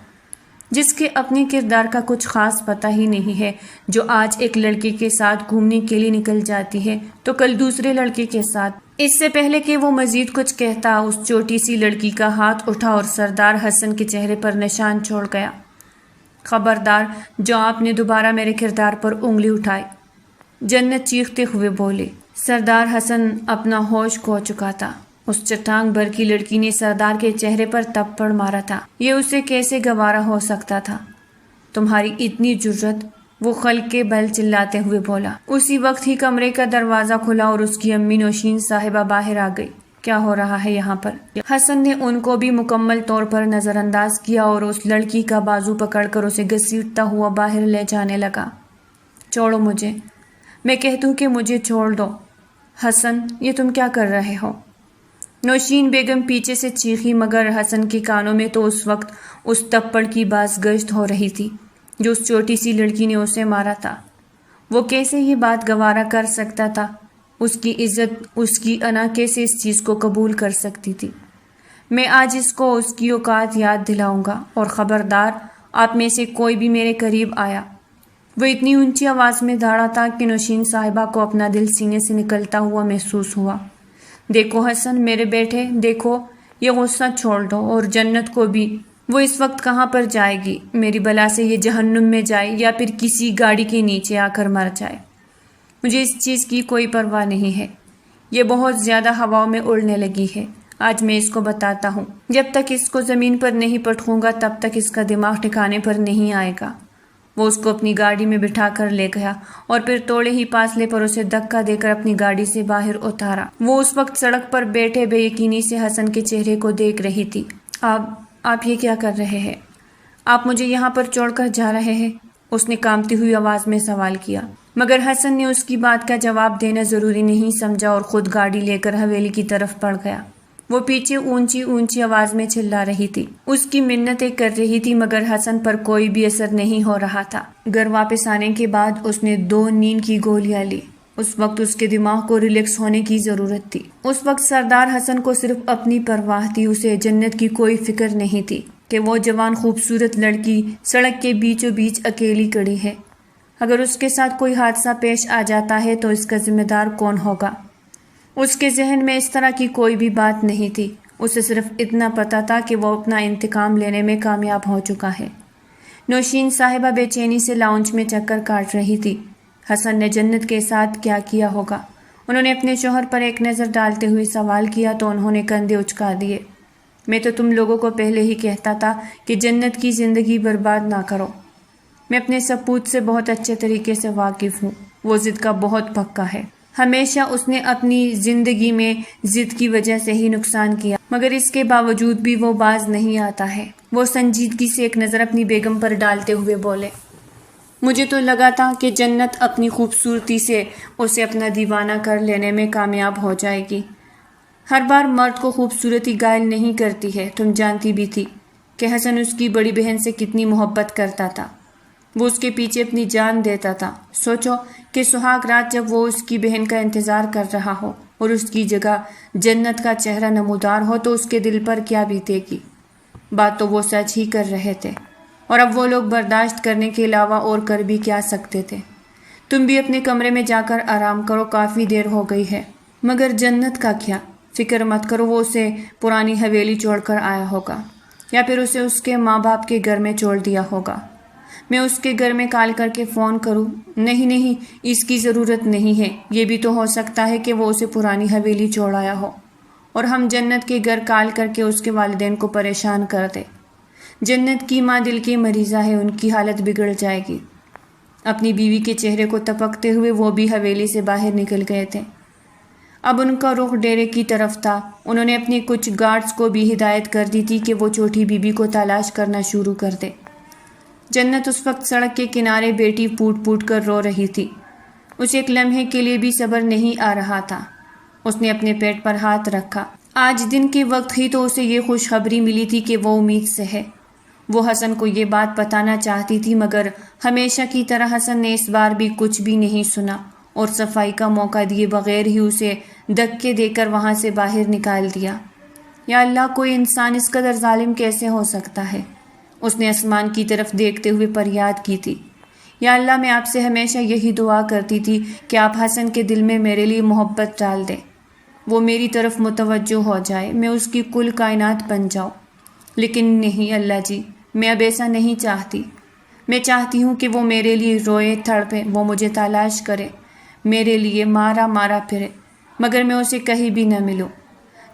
جس کے اپنے کردار کا کچھ خاص پتہ ہی نہیں ہے، جو آج ایک لڑکے کے ساتھ گھومنے کے لیے نکل جاتی ہے تو کل دوسرے لڑکے کے ساتھ۔ اس سے پہلے کہ وہ مزید کچھ کہتا، اس چھوٹی سی لڑکی کا ہاتھ اٹھا اور سردار حسن کے چہرے پر نشان چھوڑ گیا۔ خبردار جو آپ نے دوبارہ میرے کردار پر انگلی اٹھائی، جنت چیختے ہوئے بولے۔ سردار حسن اپنا ہوش کھو چکا تھا۔ اس چٹان بھر کی لڑکی نے سردار کے چہرے پر تپڑ مارا تھا۔ یہ اسے کیسے گوارا ہو سکتا تھا؟ تمہاری اتنی جرت، وہ خلق کے بل چلاتے ہوئے بولا۔ اسی وقت ہی کمرے کا دروازہ کھلا اور اس کی امی نوشین صاحبہ باہر آ گئی۔ کیا ہو رہا ہے یہاں پر؟ حسن نے ان کو بھی مکمل طور پر نظر انداز کیا اور اس لڑکی کا بازو پکڑ کر اسے گھسیٹتا ہوا باہر لے جانے لگا۔ چھوڑو مجھے، میں کہتا ہوں کہ مجھے چھوڑ دو۔ حسن، یہ تم کیا کر رہے ہو؟ نوشین بیگم پیچھے سے چیخی، مگر حسن کے کانوں میں تو اس وقت اس تپڑ کی باز گشت ہو رہی تھی جو اس چھوٹی سی لڑکی نے اسے مارا تھا۔ وہ کیسے یہ بات گوارا کر سکتا تھا؟ اس کی عزت، اس کی انا کیسے اس چیز کو قبول کر سکتی تھی؟ میں آج اس کو اس کی اوقات یاد دلاؤں گا، اور خبردار آپ میں سے کوئی بھی میرے قریب آیا۔ وہ اتنی اونچی آواز میں دھاڑا تھا کہ نوشین صاحبہ کو اپنا دل سینے سے نکلتا ہوا محسوس ہوا۔ دیکھو حسن میرے بیٹے، دیکھو، یہ غصہ چھوڑ دو، اور جنت کو بھی۔ وہ اس وقت کہاں پر جائے گی؟ میری بلا سے یہ جہنم میں جائے یا پھر کسی گاڑی کے نیچے آ کر مر جائے، مجھے اس چیز کی کوئی پرواہ نہیں ہے۔ یہ بہت زیادہ ہواؤں میں اڑنے لگی ہے۔ آج میں اس کو بتاتا ہوں، جب تک اس کو زمین پر نہیں پٹکوں گا تب تک اس کا دماغ ٹھکانے پر نہیں آئے گا۔ وہ اس کو اپنی گاڑی میں بٹھا کر لے گیا اور پھر تھوڑے ہی فاصلے پر اسے دھکا دے کر اپنی گاڑی سے باہر اتارا۔ وہ اس وقت سڑک پر بیٹھے بے یقینی سے حسن کے چہرے کو دیکھ رہی تھی۔ آپ یہ کیا کر رہے ہیں؟ آپ مجھے یہاں پر چھوڑ کر جا رہے ہیں؟ اس نے کانپتی ہوئی آواز میں سوال کیا، مگر حسن نے اس کی بات کا جواب دینا ضروری نہیں سمجھا اور خود گاڑی لے کر حویلی کی طرف بڑھ گیا۔ وہ پیچھے اونچی اونچی آواز میں چلا رہی تھی، اس کی منتیں کر رہی تھی، مگر حسن پر کوئی بھی اثر نہیں ہو رہا تھا۔ گھر واپس آنے کے بعد اس نے 2 نیند کی گولیاں لی۔ اس وقت اس کے دماغ کو ریلیکس ہونے کی ضرورت تھی۔ اس وقت سردار حسن کو صرف اپنی پرواہ تھی، اسے جنت کی کوئی فکر نہیں تھی کہ وہ جوان خوبصورت لڑکی سڑک کے بیچوں بیچ اکیلی کھڑی ہے۔ اگر اس کے ساتھ کوئی حادثہ پیش آ جاتا ہے تو اس کا ذمہ دار کون ہوگا؟ اس کے ذہن میں اس طرح کی کوئی بھی بات نہیں تھی۔ اسے صرف اتنا پتا تھا کہ وہ اپنا انتقام لینے میں کامیاب ہو چکا ہے۔ نوشین صاحبہ بے چینی سے لاؤنج میں چکر کاٹ رہی تھی۔ حسن نے جنت کے ساتھ کیا کیا ہوگا؟ انہوں نے اپنے شوہر پر ایک نظر ڈالتے ہوئے سوال کیا تو انہوں نے کندھے اچکا دیے۔ میں تو تم لوگوں کو پہلے ہی کہتا تھا کہ جنت کی زندگی برباد نہ کرو۔ میں اپنے سپوت سے بہت اچھے طریقے سے واقف ہوں۔ وہ ضد کا بہت پکا ہے۔ ہمیشہ اس نے اپنی زندگی میں ضد کی وجہ سے ہی نقصان کیا، مگر اس کے باوجود بھی وہ باز نہیں آتا ہے۔ وہ سنجیدگی سے ایک نظر اپنی بیگم پر ڈالتے ہوئے بولے، مجھے تو لگا تھا کہ جنت اپنی خوبصورتی سے اسے اپنا دیوانہ کر لینے میں کامیاب ہو جائے گی۔ ہر بار مرد کو خوبصورتی گائل نہیں کرتی ہے۔ تم جانتی بھی تھی کہ حسن اس کی بڑی بہن سے کتنی محبت کرتا تھا۔ وہ اس کے پیچھے اپنی جان دیتا تھا۔ سوچو کہ سہاگ رات جب وہ اس کی بہن کا انتظار کر رہا ہو اور اس کی جگہ جنت کا چہرہ نمودار ہو تو اس کے دل پر کیا بیتے گی؟ بات تو وہ سچ ہی کر رہے تھے، اور اب وہ لوگ برداشت کرنے کے علاوہ اور کر بھی کیا سکتے تھے؟ تم بھی اپنے کمرے میں جا کر آرام کرو، کافی دیر ہو گئی ہے۔ مگر جنت کا کیا؟ فکر مت کرو، وہ اسے پرانی حویلی چھوڑ کر آیا ہوگا، یا پھر اسے اس کے ماں باپ کے گھر میں چھوڑ دیا ہوگا۔ میں اس کے گھر میں کال کر کے فون کروں؟ نہیں، اس کی ضرورت نہیں ہے۔ یہ بھی تو ہو سکتا ہے کہ وہ اسے پرانی حویلی چھوڑ آیا ہو اور ہم جنت کے گھر کال کر کے اس کے والدین کو پریشان کر دیں۔ جنت کی ماں دل کی مریضہ ہے، ان کی حالت بگڑ جائے گی۔ اپنی بیوی کے چہرے کو تپکتے ہوئے وہ بھی حویلی سے باہر نکل گئے تھے۔ اب ان کا رخ ڈیرے کی طرف تھا۔ انہوں نے اپنے کچھ گارڈز کو بھی ہدایت کر دی تھی کہ وہ چھوٹی بی بی کو تلاش کرنا شروع کر دے۔ جنت اس وقت سڑک کے کنارے بیٹی پوٹ پوٹ کر رو رہی تھی۔ اسے ایک لمحے کے لیے بھی صبر نہیں آ رہا تھا۔ اس نے اپنے پیٹ پر ہاتھ رکھا۔ آج دن کے وقت ہی تو اسے یہ خوشخبری ملی تھی کہ وہ امید سے ہے۔ وہ حسن کو یہ بات بتانا چاہتی تھی، مگر ہمیشہ کی طرح حسن نے اس بار بھی کچھ بھی نہیں سنا اور صفائی کا موقع دیے بغیر ہی اسے دھکے دے کر وہاں سے باہر نکال دیا۔ یا اللہ، کوئی انسان اس قدر ظالم کیسے ہو سکتا ہے؟ اس نے آسمان کی طرف دیکھتے ہوئے فریاد کی تھی، یا اللہ، میں آپ سے ہمیشہ یہی دعا کرتی تھی کہ آپ حسن کے دل میں میرے لیے محبت ڈال دیں، وہ میری طرف متوجہ ہو جائے، میں اس کی کل کائنات بن جاؤں۔ لیکن نہیں اللہ جی، میں اب ایسا نہیں چاہتی۔ میں چاہتی ہوں کہ وہ میرے لیے روئے تڑپے، وہ مجھے تلاش کرے، میرے لیے مارا مارا پھرے، مگر میں اسے کہیں بھی نہ ملوں۔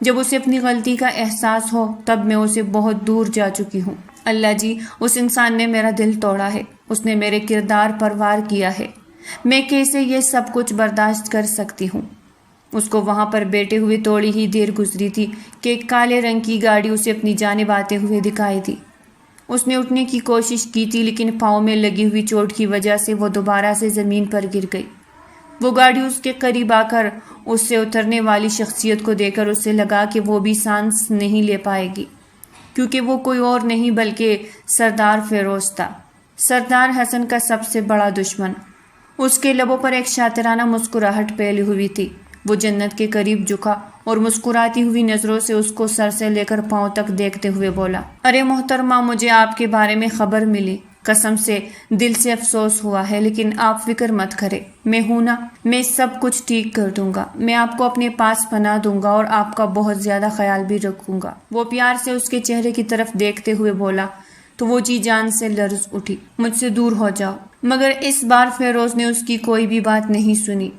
جب اسے اپنی غلطی کا احساس ہو تب میں اسے بہت دور جا چکی ہوں۔ اللہ جی، اس انسان نے میرا دل توڑا ہے، اس نے میرے کردار پر وار کیا ہے، میں کیسے یہ سب کچھ برداشت کر سکتی ہوں؟ اس کو وہاں پر بیٹھے ہوئے تھوڑی ہی دیر گزری تھی کہ ایک کالے رنگ کی گاڑی اسے اپنی جانب آتے ہوئے دکھائی دی۔ اس نے اٹھنے کی کوشش کی تھی لیکن پاؤں میں لگی ہوئی چوٹ کی وجہ سے وہ دوبارہ سے زمین پر گر گئی۔ وہ گاڑی اس کے قریب آ کر اس سے اترنے والی شخصیت کو دیکھ کر اسے لگا کہ وہ بھی سانس نہیں لے پائے گی، کیونکہ وہ کوئی اور نہیں بلکہ سردار فیروز تھا، سردار حسن کا سب سے بڑا دشمن۔ اس کے لبوں پر ایک شاطرانہ مسکراہٹ پھیلی ہوئی تھی۔ وہ جنت کے قریب جھکا اور مسکراتی ہوئی نظروں سے اس کو سر سے لے کر پاؤں تک دیکھتے ہوئے بولا، ارے محترمہ، مجھے آپ کے بارے میں خبر ملی، قسم سے دل سے افسوس ہوا ہے، لیکن آپ فکر مت کریں، میں ہوں نا، میں سب کچھ ٹھیک کر دوں گا، میں آپ کو اپنے پاس پناہ دوں گا اور آپ کا بہت زیادہ خیال بھی رکھوں گا۔ وہ پیار سے اس کے چہرے کی طرف دیکھتے ہوئے بولا تو وہ جی جان سے لرز اٹھی، مجھ سے دور ہو جاؤ۔ مگر اس بار فیروز نے اس کی کوئی بھی بات نہیں سنی۔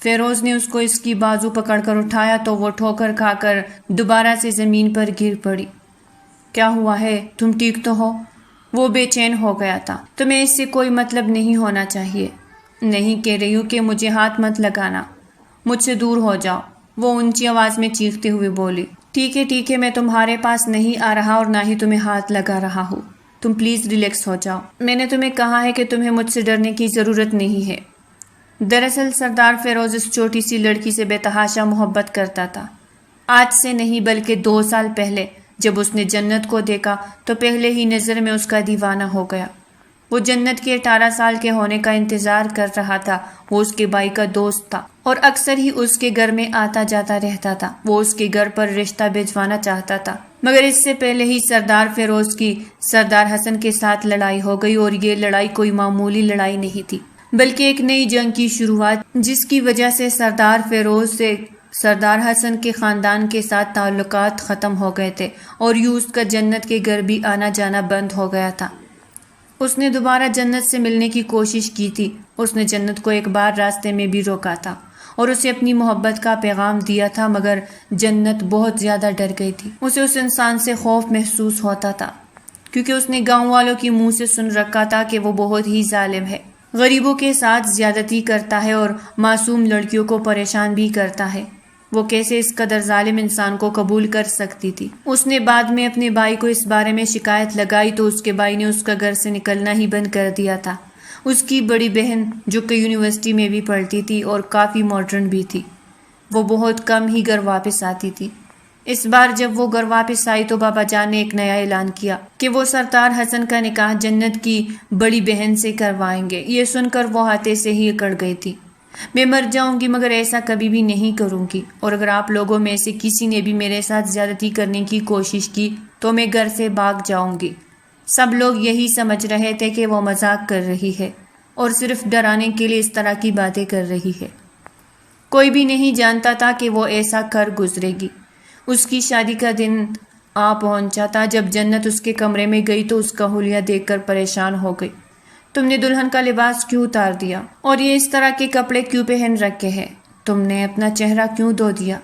فیروز نے اس کو اس کی بازو پکڑ کر اٹھایا تو وہ ٹھوکر کھا کر دوبارہ سے زمین پر گر پڑی۔ کیا ہوا ہے؟ تم ٹھیک تو ہو؟ وہ بے چین ہو گیا تھا۔ تمہیں اس سے کوئی مطلب نہیں ہونا چاہیے۔ نہیں کہہ رہی ہوں کہ مجھے ہاتھ مت لگانا، مجھ سے دور ہو جاؤ، وہ اونچی آواز میں چیختے ہوئے بولی۔ ٹھیک ہے، میں تمہارے پاس نہیں آ رہا اور نہ ہی تمہیں ہاتھ لگا رہا ہوں، تم پلیز ریلیکس ہو جاؤ۔ میں نے تمہیں کہا ہے کہ تمہیں مجھ سے ڈرنے کی ضرورت نہیں ہے۔ دراصل سردار فیروز اس چھوٹی سی لڑکی سے بے تحاشا محبت کرتا تھا۔ آج سے نہیں بلکہ 2 سال پہلے جب اس نے جنت کو دیکھا تو پہلے ہی نظر میں اس کا دیوانہ ہو گیا۔ وہ جنت کے 18 سال کے ہونے کا انتظار کر رہا تھا۔ وہ اس کے بھائی کا دوست تھا اور اکثر ہی اس کے گھر میں آتا جاتا رہتا تھا۔ وہ اس کے گھر پر رشتہ بھجوانا چاہتا تھا، مگر اس سے پہلے ہی سردار فیروز کی سردار حسن کے ساتھ لڑائی ہو گئی، اور یہ لڑائی کوئی معمولی لڑائی نہیں تھی بلکہ ایک نئی جنگ کی شروعات، جس کی وجہ سے سردار فیروز سے سردار حسن کے خاندان کے ساتھ تعلقات ختم ہو گئے تھے، اور یوں اس کا جنت کے گھر بھی آنا جانا بند ہو گیا تھا۔ اس نے دوبارہ جنت سے ملنے کی کوشش کی تھی۔ اس نے جنت کو ایک بار راستے میں بھی روکا تھا اور اسے اپنی محبت کا پیغام دیا تھا، مگر جنت بہت زیادہ ڈر گئی تھی۔ اسے اس انسان سے خوف محسوس ہوتا تھا کیونکہ اس نے گاؤں والوں کے منہ سے سن رکھا تھا کہ وہ بہت ہی ظالم ہے، غریبوں کے ساتھ زیادتی کرتا ہے اور معصوم لڑکیوں کو پریشان بھی کرتا ہے۔ وہ کیسے اس قدر ظالم انسان کو قبول کر سکتی تھی؟ اس نے بعد میں اپنے بھائی کو اس بارے میں شکایت لگائی تو اس کے بھائی نے اس کا گھر سے نکلنا ہی بند کر دیا تھا۔ اس کی بڑی بہن جو کہ یونیورسٹی میں بھی پڑھتی تھی اور کافی ماڈرن بھی تھی، وہ بہت کم ہی گھر واپس آتی تھی۔ اس بار جب وہ گھر واپس آئی تو بابا جان نے ایک نیا اعلان کیا کہ وہ سردار حسن کا نکاح جنت کی بڑی بہن سے کروائیں گے۔ یہ سن کر وہ ہاتھے سے ہی اکڑ گئی تھی۔ میں مر جاؤں گی مگر ایسا کبھی بھی نہیں کروں گی، اور اگر آپ لوگوں میں سے کسی نے بھی میرے ساتھ زیادتی کرنے کی کوشش کی تو میں گھر سے بھاگ جاؤں گی۔ سب لوگ یہی سمجھ رہے تھے کہ وہ مذاق کر رہی ہے اور صرف ڈرانے کے لیے اس طرح کی باتیں کر رہی ہے۔ کوئی بھی نہیں جانتا تھا کہ وہ ایسا کر گزرے گی۔ اس کی شادی کا دن آ پہنچا تھا۔ جب جنت اس کے کمرے میں گئی تو اس کا حلیہ دیکھ کر پریشان ہو گئی۔ تم نے دلہن کا لباس کیوں اتار دیا اور یہ اس طرح کے کپڑے کیوں پہن رکھے ہیں؟ تم نے اپنا چہرہ کیوں دھو دیا؟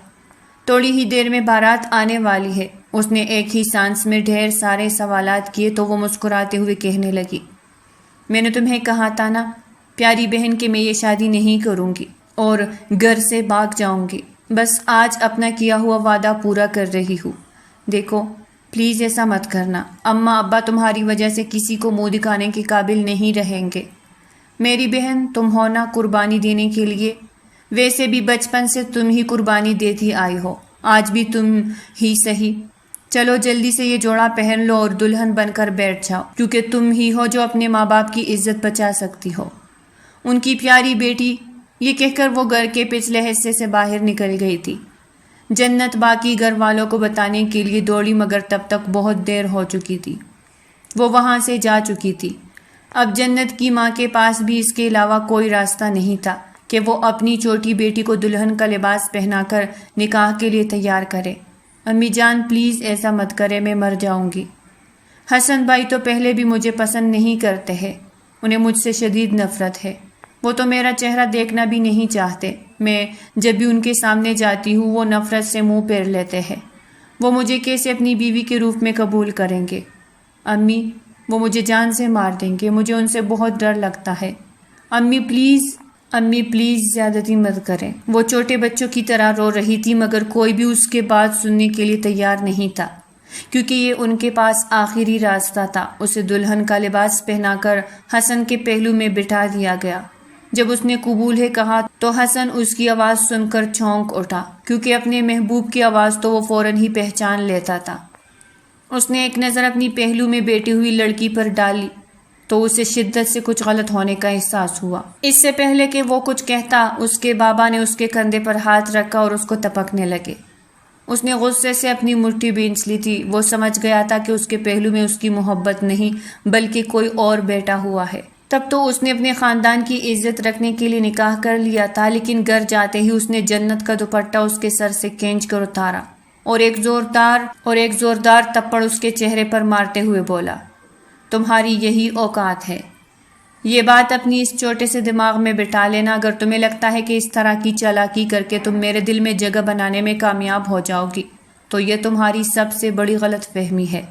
تھوڑی ہی دیر میں بارات آنے والی ہے۔ اس نے ایک ہی سانس میں ڈھیر سارے سوالات کیے تو وہ مسکراتے ہوئے کہنے لگی، میں نے تمہیں کہا تھا نا پیاری بہن کہ میں یہ شادی نہیں کروں گی اور گھر سے بھاگ جاؤں گی۔ بس آج اپنا کیا ہوا وعدہ پورا کر رہی ہوں۔ دیکھو پلیز ایسا مت کرنا، اماں ابا تمہاری وجہ سے کسی کو منہ دکھانے کے قابل نہیں رہیں گے۔ میری بہن تم ہو نا قربانی دینے کے لیے، ویسے بھی بچپن سے تم ہی قربانی دیتی آئی ہو، آج بھی تم ہی صحیح۔ چلو جلدی سے یہ جوڑا پہن لو اور دلہن بن کر بیٹھ جاؤ، کیونکہ تم ہی ہو جو اپنے ماں باپ کی عزت بچا سکتی ہو، ان کی پیاری بیٹی۔ یہ کہہ کر وہ گھر کے پچھلے حصے سے باہر نکل گئی تھی۔ جنت باقی گھر والوں کو بتانے کے لیے دوڑی مگر تب تک بہت دیر ہو چکی تھی، وہ وہاں سے جا چکی تھی۔ اب جنت کی ماں کے پاس بھی اس کے علاوہ کوئی راستہ نہیں تھا کہ وہ اپنی چھوٹی بیٹی کو دلہن کا لباس پہنا کر نکاح کے لیے تیار کرے۔ امی جان پلیز ایسا مت کرے، میں مر جاؤں گی۔ حسن بھائی تو پہلے بھی مجھے پسند نہیں کرتے ہیں، انہیں مجھ سے شدید نفرت ہے۔ وہ تو میرا چہرہ دیکھنا بھی نہیں چاہتے۔ میں جب بھی ان کے سامنے جاتی ہوں وہ نفرت سے منہ پھیر لیتے ہیں۔ وہ مجھے کیسے اپنی بیوی کے روپ میں قبول کریں گے؟ امی، وہ مجھے جان سے مار دیں گے۔ مجھے ان سے بہت ڈر لگتا ہے۔ امی پلیز زیادتی مت کریں۔ وہ چھوٹے بچوں کی طرح رو رہی تھی، مگر کوئی بھی اس کے بات سننے کے لیے تیار نہیں تھا، کیونکہ یہ ان کے پاس آخری راستہ تھا۔ اسے دلہن کا لباس پہنا کر حسن کے پہلو میں بٹھا دیا گیا۔ جب اس نے قبول ہے کہا تو حسن اس کی آواز سن کر چونک اٹھا، کیونکہ اپنے محبوب کی آواز تو وہ فوراً ہی پہچان لیتا تھا۔ اس نے ایک نظر اپنی پہلو میں بیٹھی ہوئی لڑکی پر ڈالی تو اسے شدت سے کچھ غلط ہونے کا احساس ہوا۔ اس سے پہلے کہ وہ کچھ کہتا، اس کے بابا نے اس کے کندھے پر ہاتھ رکھا اور اس کو تپکنے لگے۔ اس نے غصے سے اپنی مٹھی بھینچ لی تھی۔ وہ سمجھ گیا تھا کہ اس کے پہلو میں اس کی محبت نہیں بلکہ کوئی اور بیٹھا ہوا ہے۔ تب تو اس نے اپنے خاندان کی عزت رکھنے کے لیے نکاح کر لیا تھا، لیکن گھر جاتے ہی اس نے جنت کا دوپٹہ اس کے سر سے کھینچ کر اتارا اور ایک زوردار تپڑ اس کے چہرے پر مارتے ہوئے بولا، تمہاری یہی اوقات ہے۔ یہ بات اپنی اس چھوٹے سے دماغ میں بٹھا لینا، اگر تمہیں لگتا ہے کہ اس طرح کی چالاکی کر کے تم میرے دل میں جگہ بنانے میں کامیاب ہو جاؤ گی تو یہ تمہاری سب سے بڑی غلط فہمی ہے۔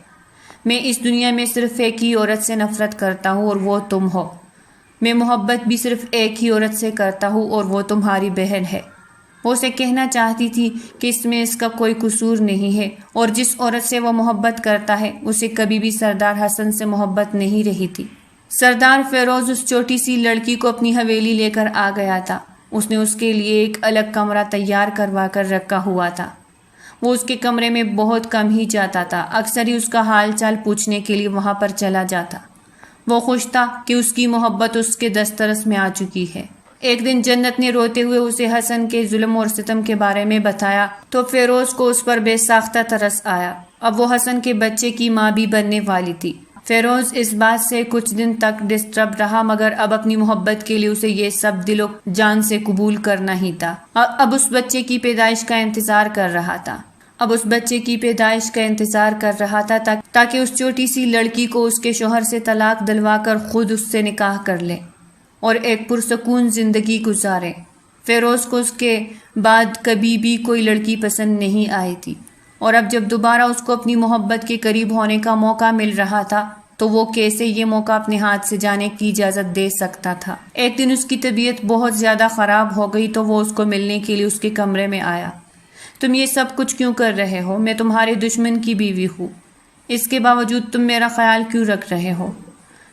میں اس دنیا میں صرف ایک ہی عورت سے نفرت کرتا ہوں اور وہ تم ہو۔ میں محبت بھی صرف ایک ہی عورت سے کرتا ہوں اور وہ تمہاری بہن ہے۔ وہ اسے کہنا چاہتی تھی کہ اس میں اس کا کوئی قصور نہیں ہے، اور جس عورت سے وہ محبت کرتا ہے اسے کبھی بھی سردار حسن سے محبت نہیں رہی تھی۔ سردار فیروز اس چھوٹی سی لڑکی کو اپنی حویلی لے کر آ گیا تھا۔ اس نے اس کے لیے ایک الگ کمرہ تیار کروا کر رکھا ہوا تھا۔ وہ اس کے کمرے میں بہت کم ہی جاتا تھا، اکثر ہی اس کا حال چال پوچھنے کے لیے وہاں پر چلا جاتا۔ وہ خوش تھا کہ اس کی محبت اس کے دسترس میں آ چکی ہے۔ ایک دن جنت نے روتے ہوئے اسے حسن کے ظلم اور ستم کے بارے میں بتایا تو فیروز کو اس پر بے ساختہ ترس آیا۔ اب وہ حسن کے بچے کی ماں بھی بننے والی تھی۔ فیروز اس بات سے کچھ دن تک ڈسٹرب رہا، مگر اب اپنی محبت کے لیے اسے یہ سب دل و جان سے قبول کرنا ہی تھا۔ اب اس بچے کی پیدائش کا انتظار کر رہا تھا تاکہ اس چھوٹی سی لڑکی کو اس کے شوہر سے طلاق دلوا کر خود اس سے نکاح کر لے اور ایک پرسکون زندگی گزارے۔ فیروز کو اس کے بعد کبھی بھی کوئی لڑکی پسند نہیں آئی تھی، اور اب جب دوبارہ اس کو اپنی محبت کے قریب ہونے کا موقع مل رہا تھا تو وہ کیسے یہ موقع اپنے ہاتھ سے جانے کی اجازت دے سکتا تھا۔ ایک دن اس کی طبیعت بہت زیادہ خراب ہو گئی تو وہ اس کو ملنے کے لیے اس کے کمرے میں آیا۔ تم یہ سب کچھ کیوں کر رہے ہو؟ میں تمہارے دشمن کی بیوی ہوں، اس کے باوجود تم میرا خیال کیوں رکھ رہے ہو؟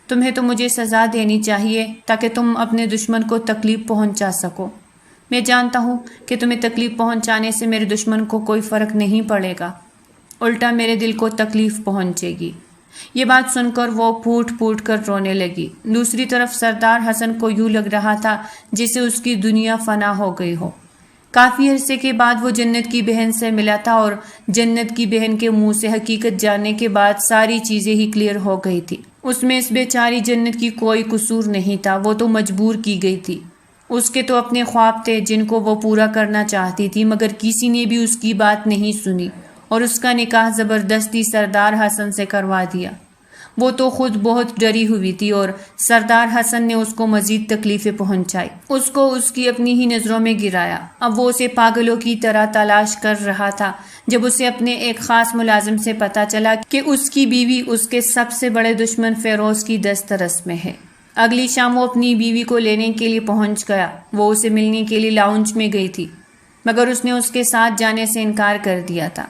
تمہیں تو مجھے سزا دینی چاہیے تاکہ تم اپنے دشمن کو تکلیف پہنچا سکو۔ میں جانتا ہوں کہ تمہیں تکلیف پہنچانے سے میرے دشمن کو کوئی فرق نہیں پڑے گا، الٹا میرے دل کو تکلیف پہنچے گی۔ یہ بات سن کر وہ پھوٹ پھوٹ کر رونے لگی۔ دوسری طرف سردار حسن کو یوں لگ رہا تھا جسے اس کی دنیا فنا ہو گئی ہو۔ کافی عرصے کے بعد وہ جنت کی بہن سے ملا تھا، اور جنت کی بہن کے منہ سے حقیقت جاننے کے بعد ساری چیزیں ہی کلیئر ہو گئی تھی۔ اس میں اس بیچاری جنت کی کوئی قصور نہیں تھا، وہ تو مجبور کی گئی تھی۔ اس کے تو اپنے خواب تھے جن کو وہ پورا کرنا چاہتی تھی، مگر کسی نے بھی اس کی بات نہیں سنی اور اس کا نکاح زبردستی سردار حسن سے کروا دیا۔ وہ تو خود بہت ڈری ہوئی تھی اور سردار حسن نے اس کو مزید تکلیفیں پہنچائی، اس کو اس کی اپنی ہی نظروں میں گرایا۔ اب وہ اسے پاگلوں کی طرح تلاش کر رہا تھا جب اسے اپنے ایک خاص ملازم سے پتا چلا کہ اس کی بیوی اس کے سب سے بڑے دشمن فیروز کی دسترس میں ہے۔ اگلی شام وہ اپنی بیوی کو لینے کے لیے پہنچ گیا۔ وہ اسے ملنے کے لیے لاؤنج میں گئی تھی، مگر اس نے اس کے ساتھ جانے سے انکار کر دیا تھا۔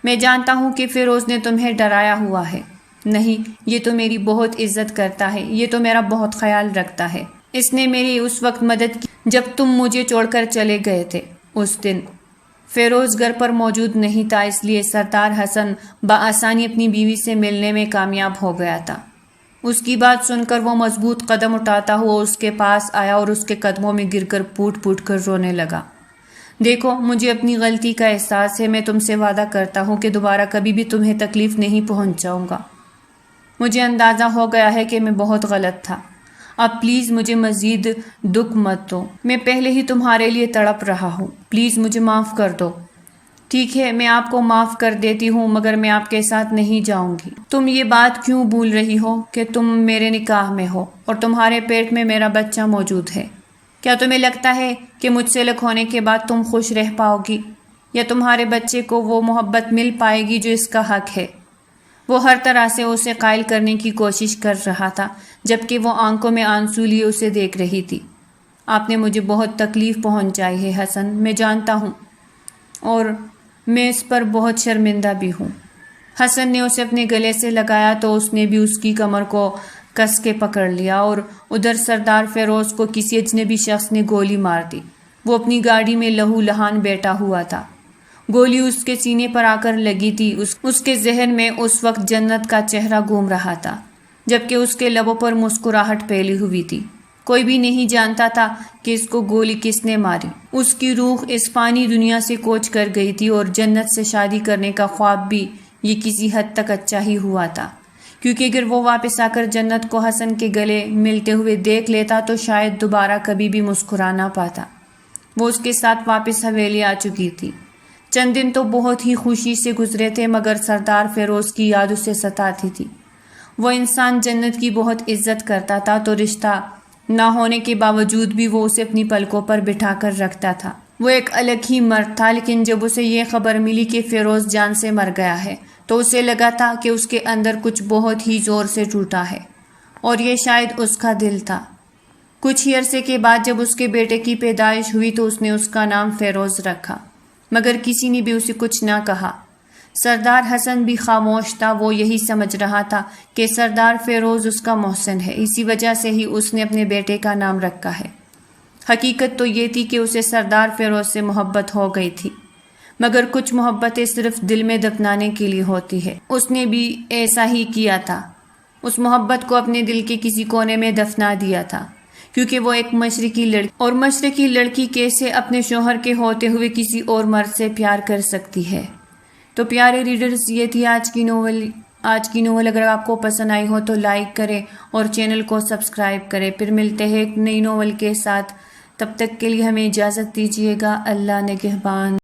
میں جانتا ہوں کہ فیروز نے تمہیں ڈرایا ہوا ہے۔ نہیں، یہ تو میری بہت عزت کرتا ہے، یہ تو میرا بہت خیال رکھتا ہے۔ اس نے میری اس وقت مدد کی جب تم مجھے چھوڑ کر چلے گئے تھے۔ اس دن فیروز گھر پر موجود نہیں تھا، اس لیے سردار حسن بآسانی اپنی بیوی سے ملنے میں کامیاب ہو گیا تھا۔ اس کی بات سن کر وہ مضبوط قدم اٹھاتا ہوا اس کے پاس آیا اور اس کے قدموں میں گر کر پھوٹ پھوٹ کر رونے لگا۔ دیکھو، مجھے اپنی غلطی کا احساس ہے، میں تم سے وعدہ کرتا ہوں کہ دوبارہ کبھی بھی تمہیں تکلیف نہیں پہنچاؤں گا۔ مجھے اندازہ ہو گیا ہے کہ میں بہت غلط تھا، اب پلیز مجھے مزید دکھ مت دو، میں پہلے ہی تمہارے لیے تڑپ رہا ہوں، پلیز مجھے معاف کر دو۔ ٹھیک ہے، میں آپ کو معاف کر دیتی ہوں، مگر میں آپ کے ساتھ نہیں جاؤں گی۔ تم یہ بات کیوں بھول رہی ہو کہ تم میرے نکاح میں ہو اور تمہارے پیٹ میں میرا بچہ موجود ہے؟ کیا تمہیں لگتا ہے کہ مجھ سے الگ ہونے کے بعد تم خوش رہ پاؤ گی، یا تمہارے بچے کو وہ محبت مل پائے گی جو اس کا حق ہے؟ وہ ہر طرح سے اسے قائل کرنے کی کوشش کر رہا تھا، جبکہ وہ آنکھوں میں آنسو لیے اسے دیکھ رہی تھی۔ آپ نے مجھے بہت تکلیف پہنچائی ہے حسن، میں جانتا ہوں، اور میں اس پر بہت شرمندہ بھی ہوں۔ حسن نے اسے اپنے گلے سے لگایا تو اس نے بھی اس کی کمر کو کس کے پکڑ لیا، اور ادھر سردار فیروز کو کسی اجنبی شخص نے گولی مار دی۔ وہ اپنی گاڑی میں لہو لہان بیٹھا ہوا تھا، گولی اس کے سینے پر آ کر لگی تھی۔ اس کے ذہن میں اس وقت جنت کا چہرہ گھوم رہا تھا، جبکہ اس کے لبوں پر مسکراہٹ پھیلی ہوئی تھی۔ کوئی بھی نہیں جانتا تھا کہ اس کو گولی کس نے ماری۔ اس کی روح اس فانی دنیا سے کوچ کر گئی تھی، اور جنت سے شادی کرنے کا خواب بھی یہ کسی حد تک اچھا ہی ہوا تھا، کیونکہ اگر وہ واپس آ کر جنت کو حسن کے گلے ملتے ہوئے دیکھ لیتا تو شاید دوبارہ کبھی بھی مسکرا نہ پاتا۔ وہ اس کے ساتھ واپس حویلی آ چکی تھی۔ چند دن تو بہت ہی خوشی سے گزرے تھے، مگر سردار فیروز کی یاد اسے ستاتی تھی۔ وہ انسان جنت کی بہت عزت کرتا تھا، تو رشتہ نہ ہونے کے باوجود بھی وہ اسے اپنی پلکوں پر بٹھا کر رکھتا تھا۔ وہ ایک الگ ہی مرد تھا، لیکن جب اسے یہ خبر ملی کہ فیروز جان سے مر گیا ہے تو اسے لگا تھا کہ اس کے اندر کچھ بہت ہی زور سے ٹوٹا ہے، اور یہ شاید اس کا دل تھا۔ کچھ ہی عرصے کے بعد جب اس کے بیٹے کی پیدائش ہوئی تو اس نے اس کا نام فیروز رکھا، مگر کسی نے بھی اسے کچھ نہ کہا۔ سردار حسن بھی خاموش تھا، وہ یہی سمجھ رہا تھا کہ سردار فیروز اس کا محسن ہے، اسی وجہ سے ہی اس نے اپنے بیٹے کا نام رکھا ہے۔ حقیقت تو یہ تھی کہ اسے سردار فیروز سے محبت ہو گئی تھی، مگر کچھ محبتیں صرف دل میں دفنانے کے لیے ہوتی ہے۔ اس نے بھی ایسا ہی کیا تھا، اس محبت کو اپنے دل کے کسی کونے میں دفنا دیا تھا، کیونکہ وہ ایک مشرقی لڑکی، اور مشرقی لڑکی کیسے اپنے شوہر کے ہوتے ہوئے کسی اور مرد سے پیار کر سکتی ہے۔ تو پیارے ریڈرز، یہ تھی آج کی ناول۔ اگر آپ کو پسند آئی ہو تو لائک کریں اور چینل کو سبسکرائب کریں۔ پھر ملتے ہیں ایک نئی ناول کے ساتھ، تب تک کے لیے ہمیں اجازت دیجیے گا۔ اللہ نگہبان۔